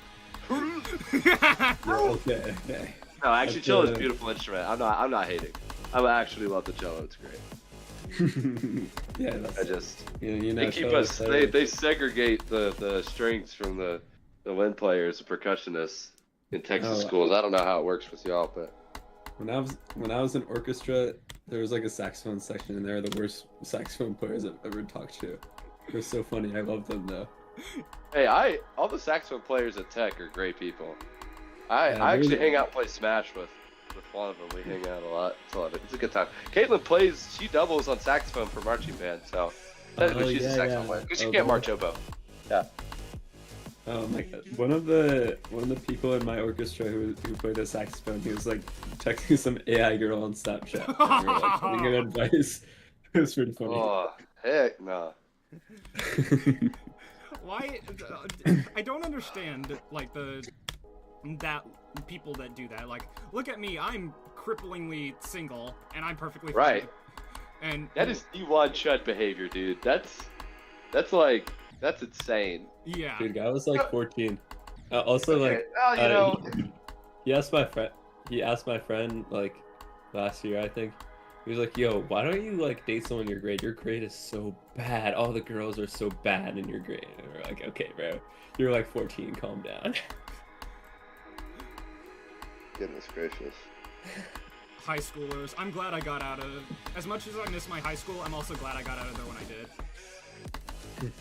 Yeah, okay. No, actually, That's cello is a good. beautiful instrument. I'm not hating. I actually love the cello. It's great. Yeah, that's. I just You know, they keep cello's us. better. They segregate the strings from the wind players, the percussionists in Texas Oh. schools. I don't know how it works with y'all, but When I was in orchestra, there was like a saxophone section, and they're the worst saxophone players I've ever talked to. They're so funny. I love them though. hey, all the saxophone players at Tech are great people. I Yeah, actually really- hang out and play Smash with one of them. We hang out a lot. It's a good time. Caitlin plays. She doubles on saxophone for marching band, so technically she's a saxophone player because she can't march oboe. Yeah. Oh my god! One of the people in my orchestra who played the saxophone, he was like texting some AI girl on Snapchat. And we were like giving him advice. It was pretty funny. Oh heck no. Why? I don't understand like that people that do that. Like, look at me, I'm cripplingly single, and I'm perfectly fine. Right. And That is D1 chud behavior, dude. That's insane. yeah. Dude, guy was like 14. Also, like, well, you know, he asked my friend like last year, I think. He was like, "Yo, why don't you like date someone in your grade? Your grade is so bad. All the girls are so bad in your grade." And we're like, "Okay, bro, you're like 14. Calm down." goodness gracious. High schoolers. I'm glad I got out of. As much as I miss my high school, I'm also glad I got out of there when I did.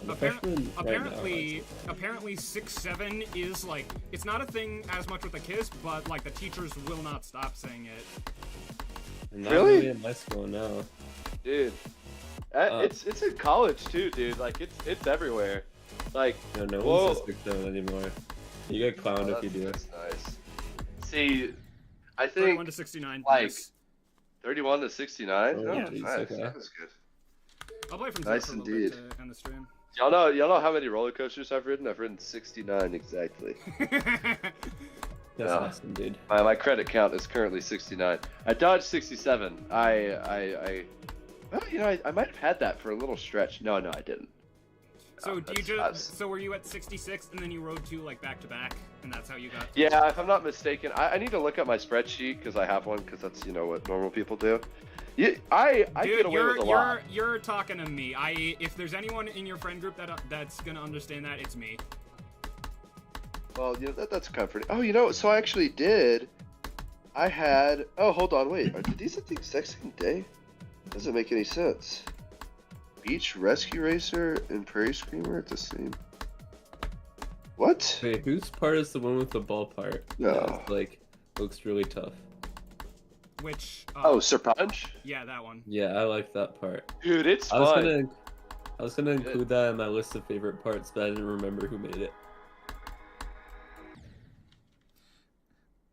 The freshmen right now are Apparently 6'7" is like, it's not a thing as much with the kids, but like the teachers will not stop saying it. not Really? in my school now. Dude. It's in college too, dude. Like it's everywhere. Like No whoa. one says 6'7" anymore. You get clowned if you do. That's nice. See, I 31 think to 69. like- yes. 31 to 69. Oh, Oh, geez, nice. okay. That was good. I'll play from Nice for a little indeed. bit to end the stream. Y'all know how many roller coasters I've ridden? I've ridden 69 exactly. That's Yeah. awesome, dude. My credit count is currently 69. I dodged 67. Well, you know, I might have had that for a little stretch. No, I didn't. So do you that's- so were you at 66 and then you rode two like back to back, and that's how you got? Yeah, if I'm not mistaken, I need to look at my spreadsheet because I have one because that's what normal people do. Yeah, I Dude, get away with a lot. you're talking to me. If there's anyone in your friend group that's gonna understand that, it's me. Well, that's comforting. Oh, so I actually did. I had. Oh, hold on, wait. Are these at the exact same day? Doesn't make any sense. Beach Rescue Racer and Prairie Screamer at the same. What? Wait, whose part is the one with the ball part? No. That, like, looks really tough. Which? Oh, Sir Punch? Yeah, that one. Yeah, I like that part. Dude, it's fun. I was gonna include that in my list of favorite parts, but I didn't remember who made it.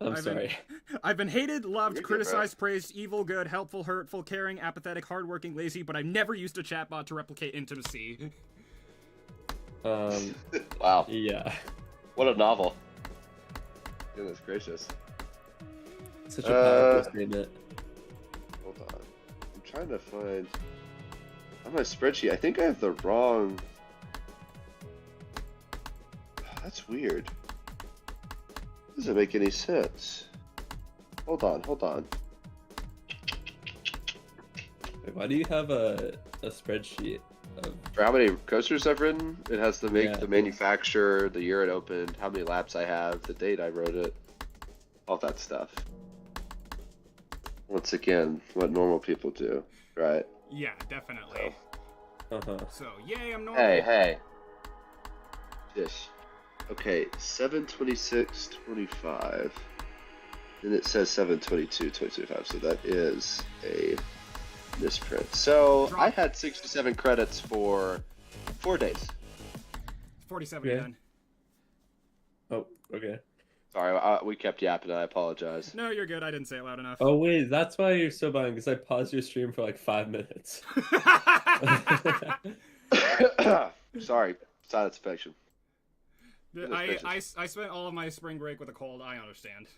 I'm sorry. I've been hated, loved, You're good, criticized, praised, evil, good, helpful, hurtful, caring, apathetic, hardworking, lazy, but I've never used a chatbot to replicate intimacy. Wow. Yeah. What a novel. Goodness gracious. Such a powerful statement. Hold on. I'm trying to find... On my spreadsheet, I think I have the wrong... That's weird. Doesn't make any sense. Hold on. Wait, why do you have a spreadsheet of... For how many coasters I've ridden, it has the Yeah. the manufacturer, the year it opened, how many laps I have, the date I wrote it, all that stuff. Once again, what normal people do, right? Yeah, definitely. So, yay, I'm normal. Hey. This. Okay, 7/26/25. And it says 7/22/2025, so that is a misprint. So I had 67 credits for 4 days. 47 Yeah. again. Oh, okay. Sorry, we kept yapping. I apologize. No, you're good. I didn't say it loud enough. Oh wait, that's why you're so behind, because I paused your stream for like 5 minutes. Sorry, silence affection. I spent all of my spring break with a cold. I understand.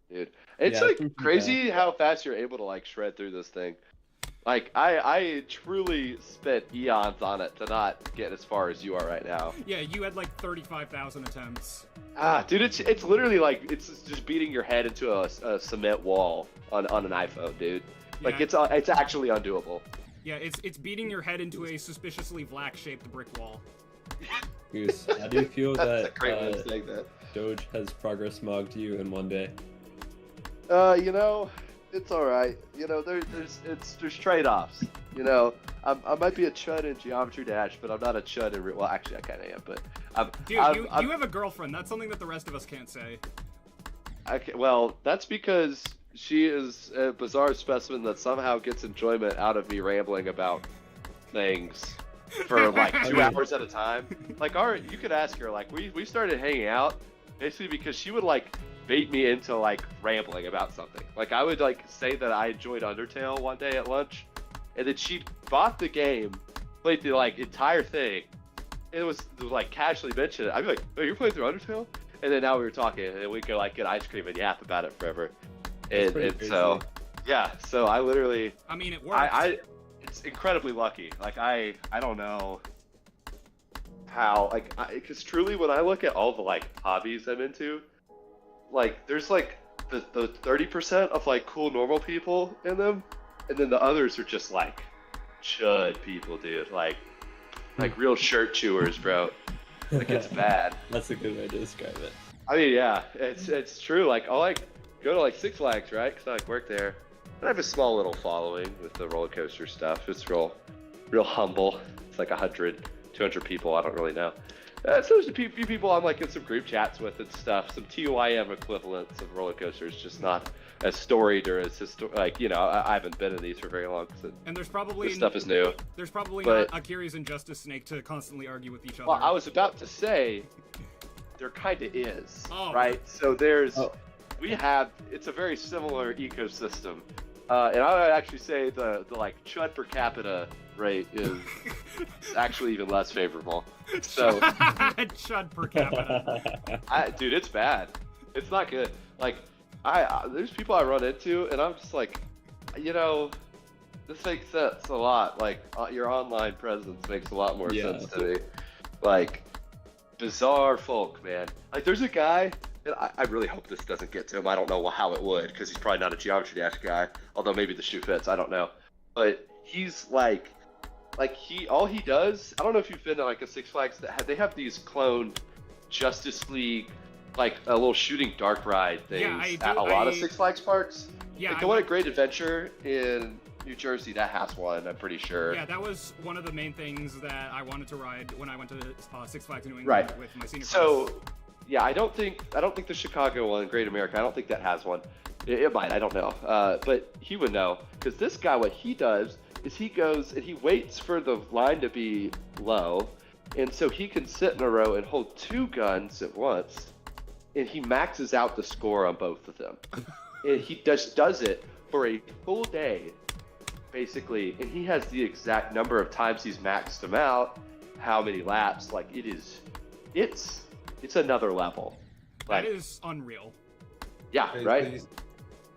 Dude, it's Yeah, like it's crazy how fast you're able to like shred through this thing. Like I truly spent eons on it to not get as far as you are right now. Yeah, you had like 35,000 attempts. Dude, it's literally like it's just beating your head into a cement wall on an iPhone, dude. Like Yeah. it's actually undoable. Yeah, it's beating your head into a suspiciously Vlacc-shaped brick wall. Goose, how do you feel That's a that, great way of saying that. Doge has progress mogged you in one day? You know, it's all right. You know, there's trade-offs. You know, I might be a chud in Geometry Dash, but I'm not a chud in well, actually, I kind of am. But Dude, you have a girlfriend. That's something that the rest of us can't say. Well, that's because she is a bizarre specimen that somehow gets enjoyment out of me rambling about things for like 2 hours at a time. Like, you could ask her. Like, we started hanging out basically because she would like bait me into like rambling about something. Like, I would like say that I enjoyed Undertale one day at lunch, and then she bought the game, played the like entire thing. It was like casually mentioned it. I'd be like, "Oh, you're playing through Undertale?" And then now we were talking, and we could like get ice cream and yap about it forever. And so, yeah. So I literally. I mean, it works. It's incredibly lucky. Like I don't know how. Like, because truly, when I look at all the like hobbies I'm into, like there's like the 30% of like cool normal people in them, and then the others are just like chud people, dude. Like real shirt chewers, bro. Like, it's bad. That's a good way to describe it. I mean, yeah, it's true. Like, I'll like go to like Six Flags, right? Because I like work there. And I have a small little following with the roller coaster stuff. It's real humble. It's like 100, 200 people. I don't really know. So there's a few people I'm like in some group chats with and stuff. Some TYM equivalents of roller coasters, just not as storied or as like, you know, I haven't been in these for very long. So and there's probably this stuff is new. There's probably not Akiri's and Justice Snake to constantly argue with each other. Well, I was about to say there kind of is, Oh. right? So it's a very similar ecosystem, and I would actually say the like chud per capita rate is actually even less favorable. So chud per capita. Dude, it's bad. It's not good. Like, there's people I run into, and I'm just like, you know, this makes sense a lot. Like, your online presence makes a lot more sense to me. Like, bizarre folk, man. Like, there's a guy, and I really hope this doesn't get to him. I don't know how it would, because he's probably not a Geometry Dash guy. Although maybe the shoe fits, I don't know. But he's like all he does. I don't know if you've been to like a Six Flags they have these cloned Justice League, like a little shooting dark ride things at a lot of Six Flags parks. Yeah, like the one at Great Adventure in New Jersey that has one. I'm pretty sure. Yeah, that was one of the main things that I wanted to ride when I went to Six Flags New England Right. with my senior So, class. yeah, I don't think the Chicago one, Great America, I don't think that has one. It might, I don't know. But he would know, because this guy, what he does is he goes and he waits for the line to be low, and so he can sit in a row and hold 2 guns at once, and he maxes out the score on both of them. And he just does it for a full day, basically, and he has the exact number of times he's maxed them out, how many laps. Like, it's another level. Like, That is unreal. yeah, Hey, right?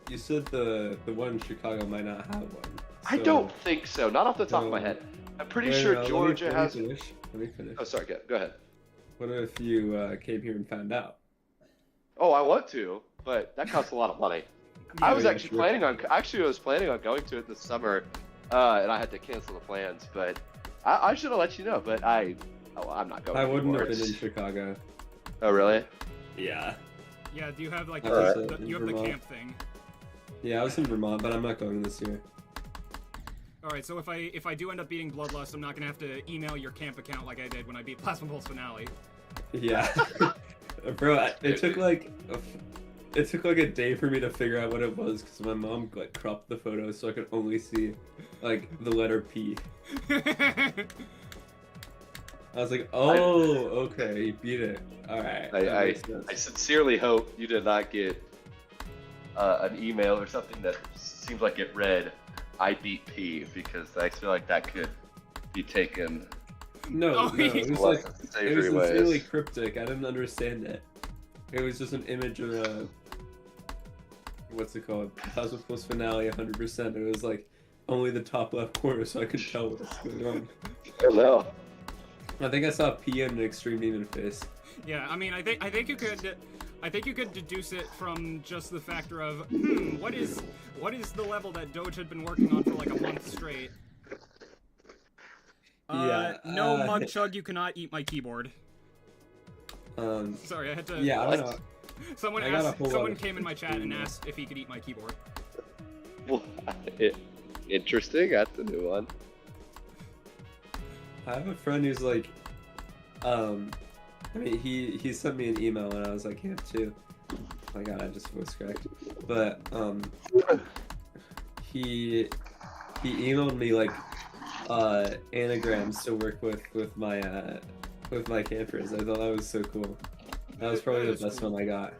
You said the one in Chicago might not have one. I don't think so. Not off the top of my head. I'm pretty sure Georgia has. Let me finish. Oh, sorry. Go ahead. What if you came here and found out? Oh, I want to, but that costs a lot of money. Yeah, I was yeah, actually sure. planning on. Actually, I was planning on going to it this summer, and I had to cancel the plans. But I should have let you know. But I'm not going. I wouldn't have anymore. been in Chicago. Oh, really? Yeah. Yeah, do you have like Alright. you have the Vermont. camp thing? Yeah, I was in Vermont, but I'm not going this year. All right, so if I do end up beating Bloodlust, I'm not gonna have to email your camp account like I did when I beat Plasma Pulse Finale. Yeah. Bro, it took like a day for me to figure out what it was because my mom like cropped the photo so I could only see like the letter P. I was like, oh, okay, you beat it. All right. I sincerely hope you did not get an email or something that seems like it read, "I beat P," because I feel like that could be taken. No, it was like it was ways. really cryptic. I didn't understand it. It was just an image of a what's it called? Plasma Pulse Finale 100%. It was like only the top left corner, so I could tell what's going on. Hello. I think I saw P in an extreme demon face. Yeah, I mean, I think you could deduce it from just the factor of what is the level that Doge had been working on for like a month straight. No mug chug, you cannot eat my keyboard. Sorry, I had to. Yeah, I don't know. Someone came in my chat and asked if he could eat my keyboard. Well, interesting. That's a new one. I have a friend who's like, I mean, he sent me an email when I was like camp too. Oh my god, I just voice cracked. But he emailed me like anagrams to work with my campers. I thought that was so cool. That was probably the best one I got.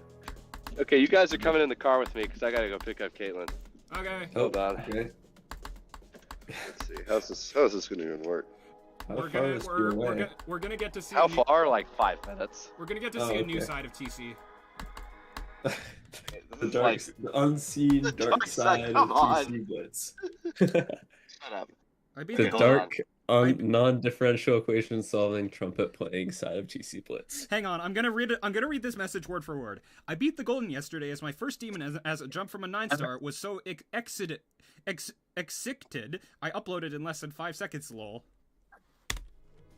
Okay, you guys are coming in the car with me because I gotta go pick up Caitlin. Okay. Hold on. Okay. Let's see. How's this gonna even work? How We're far gonna is your way? we're gonna get to see. How far? Like 5 minutes. We're gonna get to Oh, see a new okay. side of TC. This The is dark, like, the unseen the dark dark side, side come of on. TC Blitz. shut up. I beat The the Hold dark, I- non-differential equation solving trumpet playing side of TC Blitz. Hang on, I'm gonna read it. I'm gonna read this message word for word. I beat the golden yesterday as my first demon as a jump from a 9-star was so excited I uploaded in less than 5 seconds. Lol.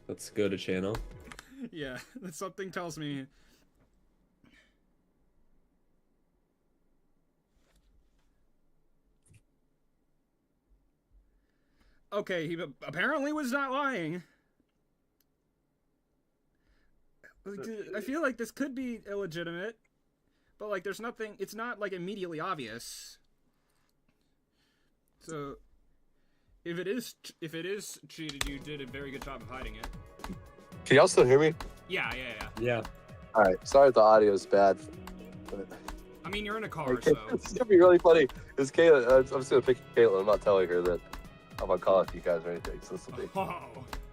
Let's go to channel. Yeah, something tells me. Okay, he apparently was not lying. I feel like this could be illegitimate, but like there's nothing, it's not like immediately obvious. So if it is cheated, you did a very good job of hiding it. Can y'all still hear me? Yeah. Yeah. All right. Sorry if the audio is bad. But... I mean, you're in a car, so. It's gonna be really funny. It's Kayla. I'm just gonna pick Caitlin. I'm not telling her that I'm on call with you guys or anything. So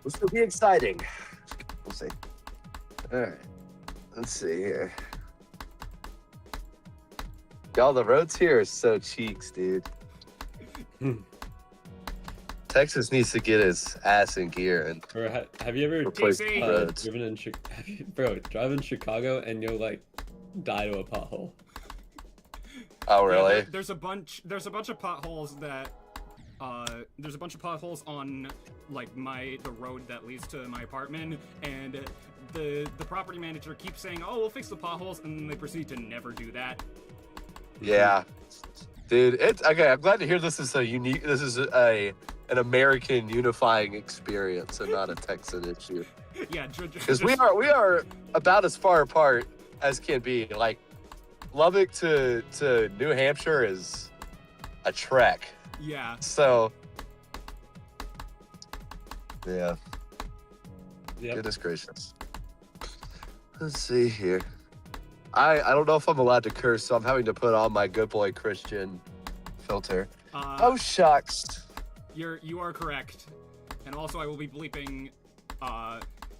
this will be exciting. We'll see. All right. Let's see here. Y'all, the roads here are so cheeks, dude. Texas needs to get his ass in gear and Or have you ever replace TC. the roads. driven in bro, drive in Chicago and you'll like die to a pothole. Oh, Yeah, really? there's a bunch of potholes that there's a bunch of potholes on like the road that leads to my apartment, and the property manager keeps saying, "Oh, we'll fix the potholes," and then they proceed to never do that. Yeah. Dude, it's okay. I'm glad to hear this is a unique. This is an American unifying experience and not a Texan issue. Yeah, Because we are about as far apart as can be. Like Lubbock to New Hampshire is a trek. Yeah. So yeah. Yep. Goodness gracious. Let's see here. I don't know if I'm allowed to curse, so I'm having to put on my good boy Christian filter. Oh shucks. You are correct, and also I will be bleeping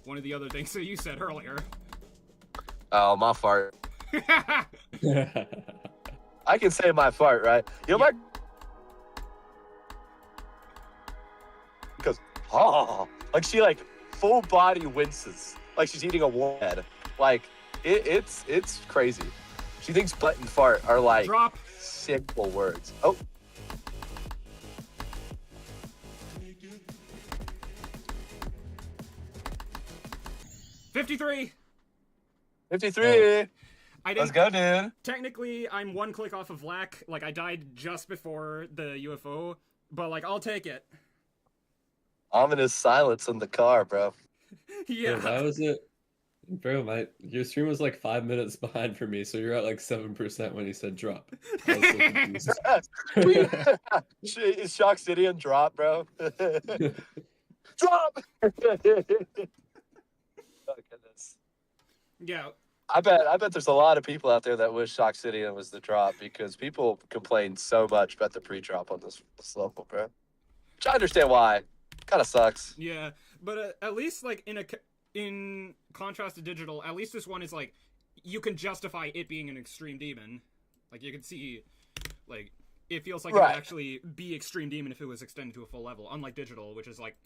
one of the other things that you said earlier. Oh, my fart. I can say my fart, right? You know, my because like she like full body winces like she's eating a warhead. Like it's crazy. She thinks butt and fart are like Drop. simple words. Oh. $53. 53. I didn't, Let's go, dude. Technically, I'm one click off of Vlacc. Like, I died just before the UFO, but, like, I'll take it. Ominous silence in the car, bro. Yeah. Bro, why was it? Bro, your stream was like 5 minutes behind for me, so you're at like 7% when you said drop. I was so confused. Is Shock City and drop, bro? Drop! Oh, goodness. Yeah. I bet there's a lot of people out there that wish Shock City was the drop because people complain so much about the pre-drop on this level, bro. Which I understand why. Kind of sucks. Yeah, but at least, like, in contrast to digital, at least this one is, like, you can justify it being an extreme demon. Like, you can see, like, it feels like it would actually be extreme demon if it was extended to a full level, unlike digital, which is, like,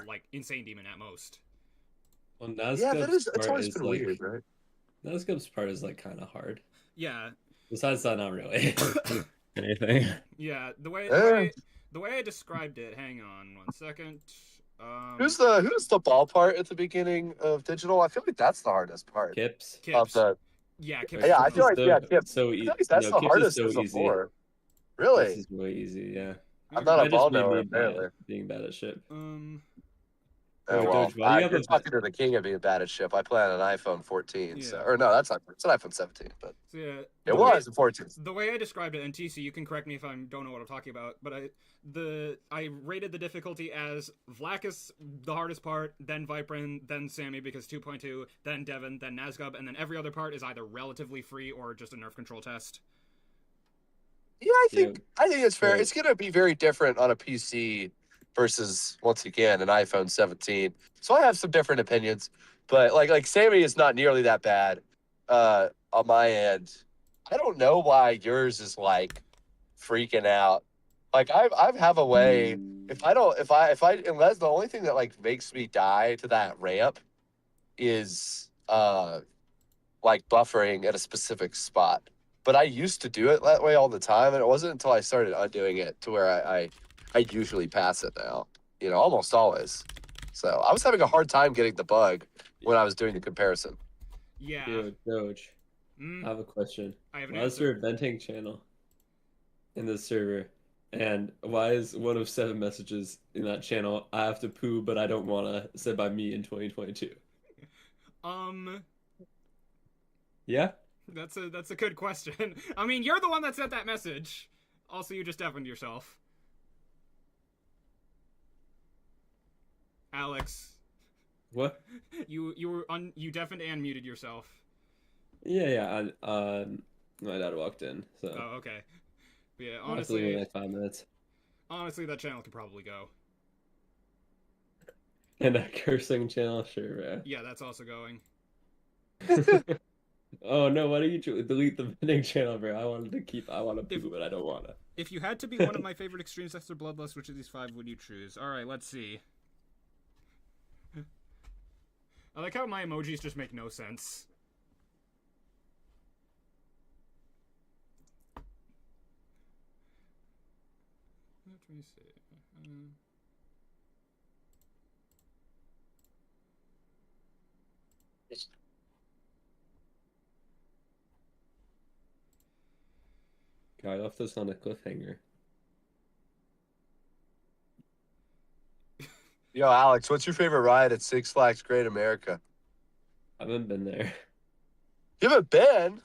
like insane demon at most. Well, Nazgub's Yeah, it's always part been like, weird, right? Nazgub's part is like kind of hard. Yeah. Besides that, not really anything. Yeah, the way I described it. Hang on 1 second. Who's the ball part at the beginning of digital? I feel like that's the hardest part. Kips. Kips. Of Yeah, Kips. Yeah, I feel like Kips. So I feel like that's the Kips hardest is of so the easy. four. Really? This is way easy. Yeah. I'm not a That ball just made knower, me apparently. being bad at shit. Oh, well, Doge, why do you have you're a talking to the king of being bad at ship. I play on an iPhone 14, Yeah. so or no, it's an iPhone 17, but So yeah, it was a 14. The way I described it, and TC, you can correct me if I don't know what I'm talking about, but I rated the difficulty as Vlacc is the hardest part, then Viprin, then Sammy because 2.2, then Devon, then Nazgub, and then every other part is either relatively free or just a nerf control test. Yeah, I think it's fair. Yeah. It's gonna be very different on a PC versus once again an iPhone 17. So I have some different opinions, but like Sammy is not nearly that bad on my end. I don't know why yours is like freaking out. Like I have a way if I unless the only thing that like makes me die to that ramp is like buffering at a specific spot. But I used to do it that way all the time, and it wasn't until I started undoing it to where I usually pass it now. You know, almost always. So I was having a hard time getting the bug when I was doing the comparison. Yeah. Dude, Doge, I have a question. I have an Why is there a venting channel in this server? And why is one of 7 messages in that channel, I have to poo, but I don't wanna, said by me in 2022? Yeah? That's a good question. I mean, you're the one that sent that message. Also, you just deafened yourself. Alex. What? You deafened and muted yourself. Yeah. My dad walked in, so. Oh, okay. But yeah, Honestly, like 5 minutes. Honestly, that channel could probably go. And that cursing channel, sure, man. Yeah, that's also going. Oh no, why don't you delete the vending channel, bro? I want to poo, but I don't want to. If you had to be one of my favorite extremes after Bloodlust, which of these 5 would you choose? Alright, let's see. I like how my emojis just make no sense. Let me see. Guy left us on a cliffhanger. Yo, Alex, what's your favorite ride at Six Flags Great America? I haven't been there. You haven't been?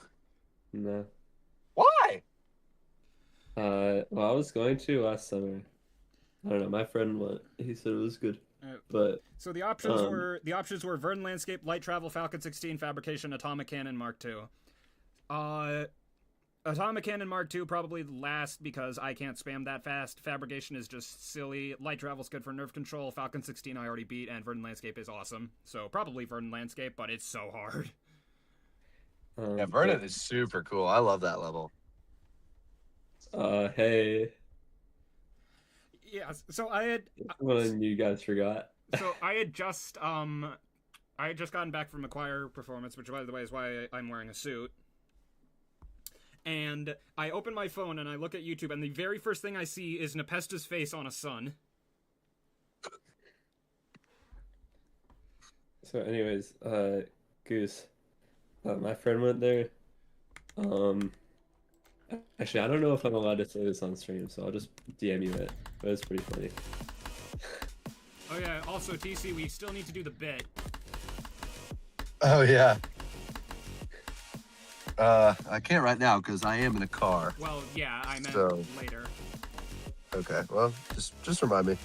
No. Why? Well, I was going to last summer. I don't know. My friend went. He said it was good. But so the options were Verdant Landscape, Light Travel, Falcon 16, Fabrication, Atomic Cannon Mark II. Atomic Cannon Mark II probably last because I can't spam that fast. Fabrication is just silly. Light Travel's good for nerve control. Falcon 16 I already beat, and Verdant Landscape is awesome. So probably Verdant Landscape, but it's so hard. Yeah, Verdant is super cool. I love that level. Hey. Yeah, so I had one you guys forgot. So I had just gotten back from a choir performance, which by the way is why I'm wearing a suit. And I open my phone and I look at YouTube, and the very first thing I see is Nepesta's face on a sun. So anyways, Goose, my friend went there. Actually, I don't know if I'm allowed to say this on stream, so I'll just DM you it. But it's pretty funny. Oh yeah, also TC, we still need to do the bit. Oh, yeah. I can't right now because I am in a car. Well, yeah, I meant later. Okay, well, just remind me.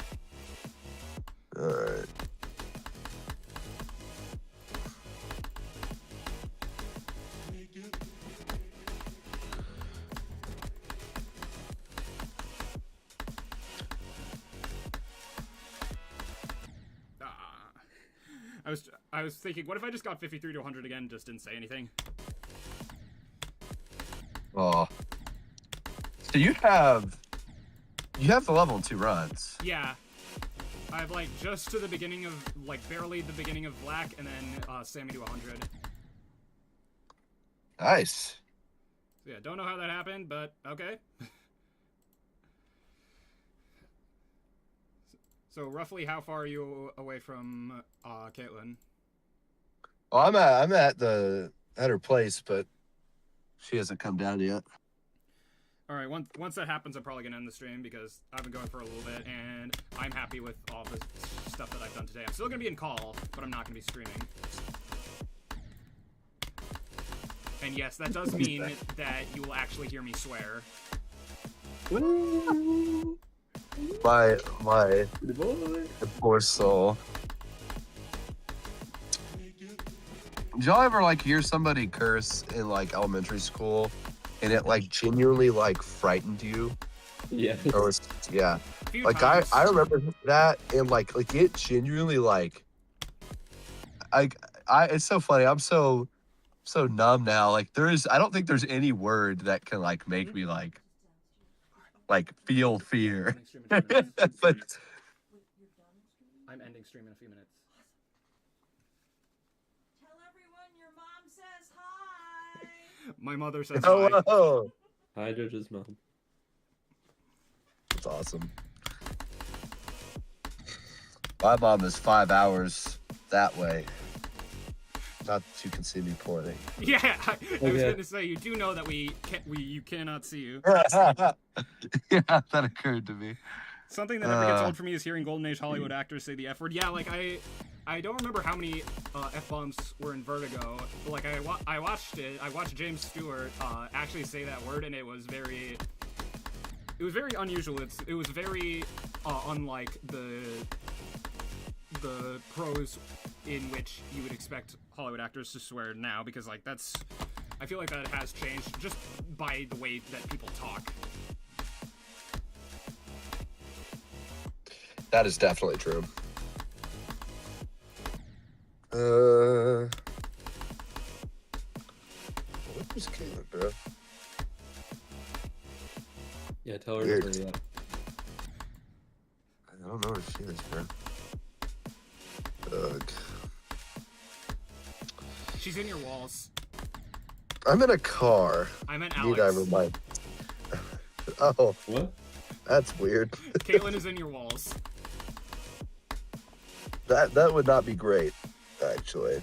All right. I was thinking, what if I just got 53 to 100 again and just didn't say anything? Oh. So you have the level in 2 runs. Yeah. I have like just to the beginning of, like barely the beginning of Vlacc, and then Sammy to 100. Nice. So yeah, don't know how that happened, but okay. So roughly how far are you away from Caitlin? Well, I'm at her place, but she hasn't come down yet. All right, once that happens, I'm probably gonna end the stream because I've been going for a little bit, and I'm happy with all the stuff that I've done today. I'm still gonna be in call, but I'm not gonna be streaming. And yes, that does mean that you will actually hear me swear. My poor soul. Did y'all ever like hear somebody curse in like elementary school and it like genuinely like frightened you? Yeah. Or was, yeah. Like times. I remember that and like it genuinely like I it's so funny. I'm so numb now. Like I don't think there's any word that can like make me like feel fear. But I'm ending stream in a few minutes. Tell everyone your mom says hi. My mother says hi. hello. Hi, George's mom. That's awesome. My mom is 5 hours that way. Not that you can see me pointing. Yeah, I was gonna say, you do know that you cannot see you. Yeah, that occurred to me. Something that never gets old for me is hearing Golden Age Hollywood actors say the F word. Yeah, like I don't remember how many F-bombs were in Vertigo, but like I watched it. I watched James Stewart actually say that word, and it was very unusual. It was very unlike the prose in which you would expect Hollywood actors to swear now, because like I feel like that has changed just by the way that people talk. That is definitely true. Where's Caitlin, bro? Yeah, tell her Weird. to hurry up. I don't know where she is, bro. Ugh. She's in your walls. I'm in a car. I'm an Need I Alex. remind? Oh, What? that's weird. Caitlin is in your walls. That would not be great, actually.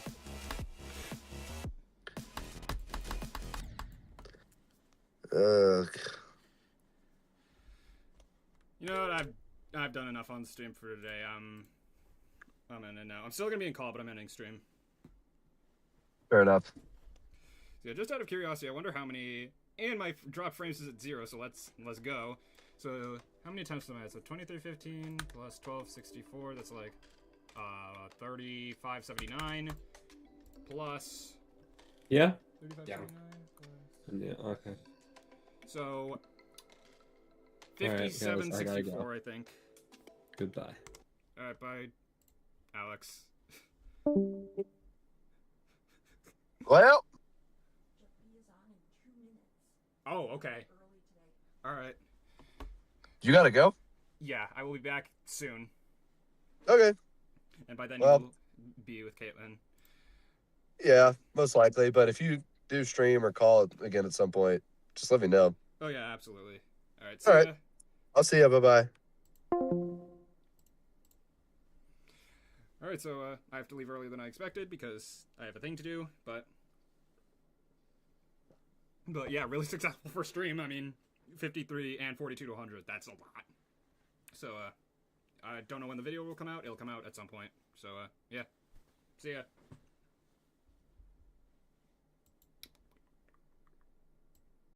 Ugh. know what? I've done enough on stream for today. I'm ending now. I'm still gonna be in call, but I'm ending stream. Fair enough. So yeah, just out of curiosity, I wonder how many. And my drop frames is at 0, so let's go. So how many attempts am I at? So 2315 plus 1264. That's like 3579 plus. Yeah. 3579. Yeah. Okay. So Alright, guys, I gotta 5764, go. I think. Goodbye. All right, bye, Alex. Well, Oh, okay. All right. you gotta go. Yeah, I will be back soon, Okay. and by then Well- you'll be with Caitlin. Yeah, most likely. But if you do stream or call it again at some point, just let me know. Oh yeah, absolutely. All right. All right. Ya. I'll see you. Bye bye. All right. So I have to leave earlier than I expected because I have a thing to do. But yeah, really successful first stream. I mean, 53 and 42 to 100. That's a lot. So I don't know when the video will come out. It'll come out at some point. So yeah. See ya.